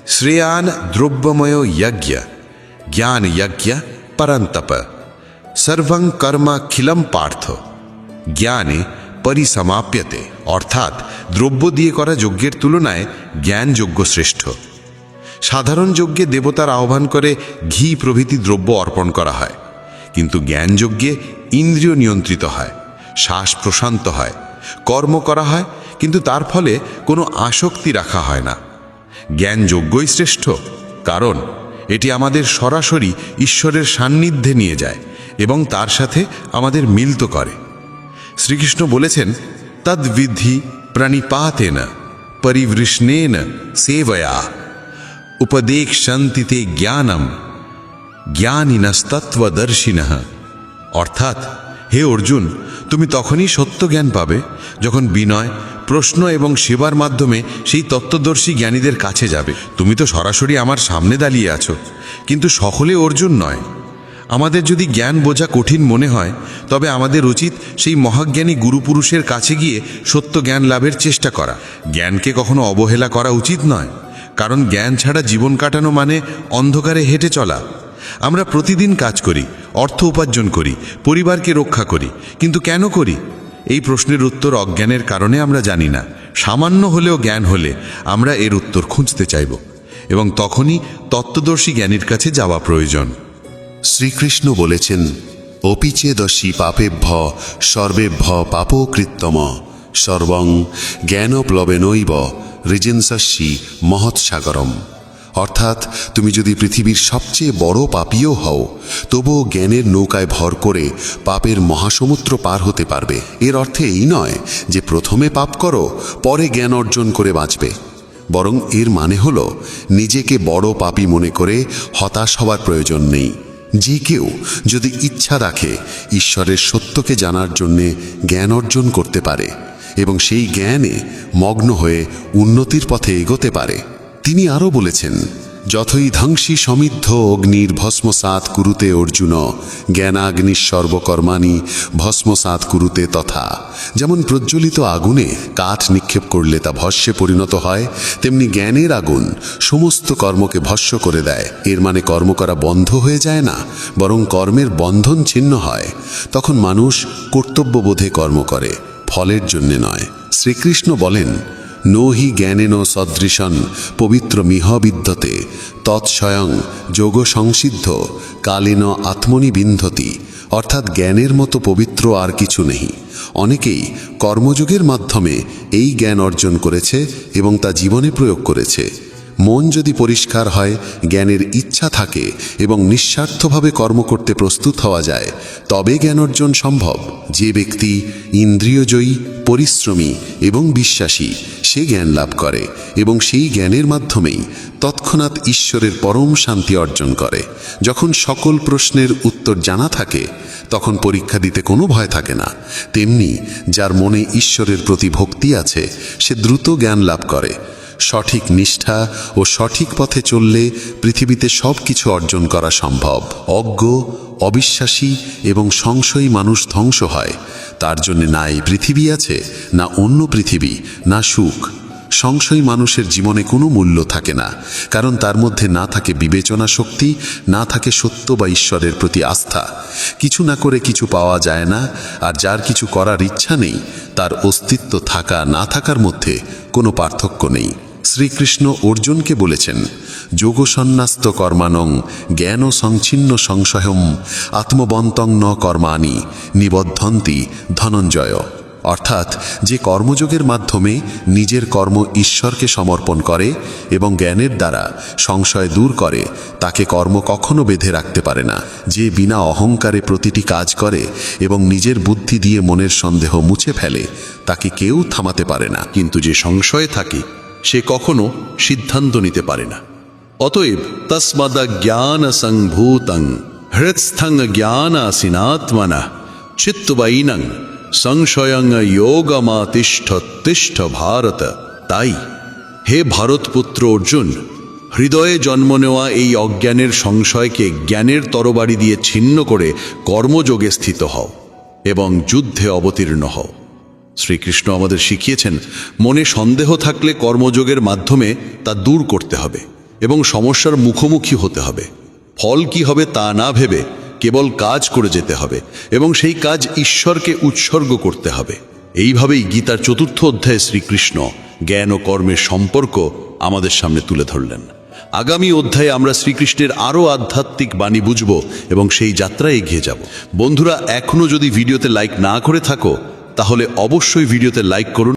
শ্রেয়ান দ্রব্যময় যজ্ঞ জ্ঞান যজ্ঞ পরন্তপ সর্বং কর্মাখিলম পার্থ জ্ঞানে পরিসমাপ্যতে। অর্থাৎ দ্রব্য দিয়ে করা যজ্ঞের তুলনায় জ্ঞান যজ্ঞ শ্রেষ্ঠ। সাধারণ যজ্ঞে দেবতার আহ্বান করে ঘি প্রভৃতি দ্রব্য অর্পণ করা হয়, কিন্তু জ্ঞান যজ্ঞে ইন্দ্রিয় নিয়ন্ত্রিত হয়, শ্বাস প্রশান্ত হয়, কর্ম করা হয়, কিন্তু তার ফলে কোনো আসক্তি রাখা হয় না। জ্ঞান যজ্ঞই শ্রেষ্ঠ, কারণ এটি আমাদের সরাসরি ঈশ্বরের সান্নিধ্যে নিয়ে যায় এবং তার সাথে আমাদের মিলিত করে। শ্রীকৃষ্ণ বলেছেন, তদ্বিধি প্রণিপাতেন পরিবৃষ্ণেন সেবয়া উপদেক্ষন্তি তে জ্ঞানম জ্ঞানিনস্তত্ত্বদর্শিনঃ। অর্থাৎ, হে অর্জুন, তুমি তখনই সত্য জ্ঞান পাবে যখন বিনয়, প্রশ্ন এবং সেবার মাধ্যমে সেই তত্ত্বদর্শী জ্ঞানীদের কাছে যাবে। তুমি তো সরাসরি আমার সামনে দাঁড়িয়ে আছো, কিন্তু সকলে অর্জুন নয়। আমাদের যদি জ্ঞান বোঝা কঠিন মনে হয়, তবে আমাদের উচিত সেই মহাজ্ঞানী গুরুপুরুষের কাছে গিয়ে সত্য জ্ঞান লাভের চেষ্টা করা। জ্ঞানকে কখনো অবহেলা করা উচিত নয়, কারণ জ্ঞান ছাড়া জীবন কাটানো মানে অন্ধকারে হেঁটে চলা। আমরা প্রতিদিন কাজ করি, অর্থ উপার্জন করি, পরিবারকে রক্ষা করি, কিন্তু কেন করি? এই প্রশ্নের উত্তর অজ্ঞানের কারণে আমরা জানি না। সামান্য হলেও জ্ঞান হলে আমরা এর উত্তর খুঁজতে চাইব, এবং তখনই তত্ত্বদর্শী জ্ঞানীর কাছে যাওয়া প্রয়োজন।
শ্রীকৃষ্ণ বলেছেন, অপিচেদশি পাপেভ্য সর্বেভ্য পাপকৃত্তম
সর্বং জ্ঞানপ্লবেনৈব ঋজিনসস্যি মহৎসাগরম। অর্থাৎ তুমি যদি পৃথিবীর সবচেয়ে বড় পাপীও হও, তবুও জ্ঞানের নৌকায় ভর করে পাপের মহাসমুদ্র পার হতে পারবে। এর অর্থে এই নয় যে প্রথমে পাপ করো, পরে জ্ঞান অর্জন করে বাঁচবে। বরং এর মানে হলো নিজেকে বড় পাপী মনে করে হতাশ হওয়ার প্রয়োজন নেই। যে কেউ যদি ইচ্ছা রাখে ঈশ্বরের সত্যকে জানার জন্যে জ্ঞান অর্জন করতে পারে এবং সেই জ্ঞানে মগ্ন হয়ে উন্নতির পথে এগোতে পারে। তিনি আরও বলেছেন, যথৈ ধ্বংসী সমৃদ্ধ অগ্নির ভস্মসাৎ কুরুতে অর্জুন জ্ঞানাগ্নির সর্বকর্মাণি ভস্মসাৎ কুরুতে তথা। যেমন প্রজ্বলিত আগুনে কাঠ নিক্ষেপ করলে তা ভস্মে পরিণত হয়, তেমনি জ্ঞানের আগুন সমস্ত কর্মকে ভস্ম করে দেয়। এর মানে কর্ম করা বন্ধ হয়ে যায় না, বরং কর্মের বন্ধন ছিন্ন হয়। তখন মানুষ কর্তব্যবোধে কর্ম করে, ফলের জন্যে নয়। শ্রীকৃষ্ণ বলেন, নো হি জ্ঞানেন সদৃশন পবিত্র মিহ বিদ্যতে তৎস্বয়ং যোগ সংসিদ্ধ কালেন আত্মনি বিন্ধতি। অর্থাৎ জ্ঞানের মতো পবিত্র আর কিছু নেই। অনেকেই কর্মযোগের মাধ্যমে এই জ্ঞান অর্জন করেছে এবং তা জীবনে প্রয়োগ করেছে। মন যদি পরিষ্কার হয়, জ্ঞানের ইচ্ছা থাকে এবং নিঃস্বার্থভাবে কর্ম করতে প্রস্তুত হওয়া যায়, তবে জ্ঞান অর্জন সম্ভব। যে ব্যক্তি ইন্দ্রিয়জয়ী, পরিশ্রমী এবং বিশ্বাসী, সে জ্ঞান লাভ করে এবং সেই জ্ঞানের মাধ্যমেই তৎক্ষণাৎ ঈশ্বরের পরম শান্তি অর্জন করে। যখন সকল প্রশ্নের উত্তর জানা থাকে, তখন পরীক্ষা দিতে কোনো ভয় থাকে না। তেমনি যার মনে ঈশ্বরের প্রতি ভক্তি আছে, সে দ্রুত জ্ঞান লাভ করে। সঠিক নিষ্ঠা ও সঠিক পথে চললে পৃথিবীতে সব কিছু অর্জন করা সম্ভব। অজ্ঞ, অবিশ্বাসী এবং সংশয়ী মানুষ ধ্বংস হয়। তার জন্য না এই পৃথিবী আছে, না অন্য পৃথিবী, না সুখ। সংশয়ী মানুষের জীবনে কোনো মূল্য থাকে না, কারণ তার মধ্যে না থাকে বিবেচনা শক্তি, না থাকে সত্য বা ঈশ্বরের প্রতি আস্থা। কিছু না করে কিছু পাওয়া যায় না, আর যার কিছু করার ইচ্ছা নেই, তার অস্তিত্ব থাকা না থাকার মধ্যে কোনো পার্থক্য নেই। শ্রীকৃষ্ণ অর্জুনকে বলেছেন, যোগসন্ন্যাস্ত কর্মাণং জ্ঞান সংচ্ছিন্ন সংশয়ম আত্মবন্তং ন কর্মাণি নিবদ্ধন্তি ধনঞ্জয়। অর্থাৎ যে কর্মযোগের মাধ্যমে নিজের কর্ম ঈশ্বরকে সমর্পণ করে এবং জ্ঞানের দ্বারা সংশয় দূর করে, তাকে কর্ম কখনো বেঁধে রাখতে পারে না। যে বিনা অহংকারে প্রতিটি কাজ করে এবং নিজের বুদ্ধি দিয়ে মনের সন্দেহ মুছে ফেলে, তাকে কেউ থামাতে পারে না।
কিন্তু যে সংশয়ে থাকে, সে কখনো সিদ্ধান্ত নিতে পারে না। অতএব তস্মাদা জ্ঞান সংভূতং হৃৎস্থং জ্ঞানাসিনাত্মনা চিত্তবৈনং সংশয়ং যোগমাতিষ্ঠ তিষ্ঠ ভারত। তাই হে ভারতপুত্র অর্জুন, হৃদয়ে জন্ম নেওয়া এই অজ্ঞানের সংশয়কে জ্ঞানের তরবারি দিয়ে ছিন্ন করে কর্মযোগে স্থিত হও এবং যুদ্ধে অবতীর্ণ হও। শ্রীকৃষ্ণ আমাদের শিখিয়েছেন, মনে সন্দেহ থাকলে কর্মযোগের মাধ্যমে তা দূর করতে হবে এবং সমস্যার মুখোমুখি হতে হবে। ফল কি হবে তা না ভেবে কেবল কাজ করে যেতে হবে এবং সেই কাজ ঈশ্বরকে উৎসর্গ করতে হবে। এইভাবেই গীতার 4th অধ্যায়ে শ্রীকৃষ্ণ জ্ঞান ও কর্মের সম্পর্ক আমাদের সামনে তুলে ধরলেন। আগামী অধ্যায়ে আমরা শ্রীকৃষ্ণের আরও আধ্যাত্মিক বাণী বুঝব এবং সেই যাত্রায় এগিয়ে যাব। বন্ধুরা, এখনও যদি ভিডিওতে লাইক না করে থাকো, তাহলে অবশ্যই ভিডিওতে লাইক করুন।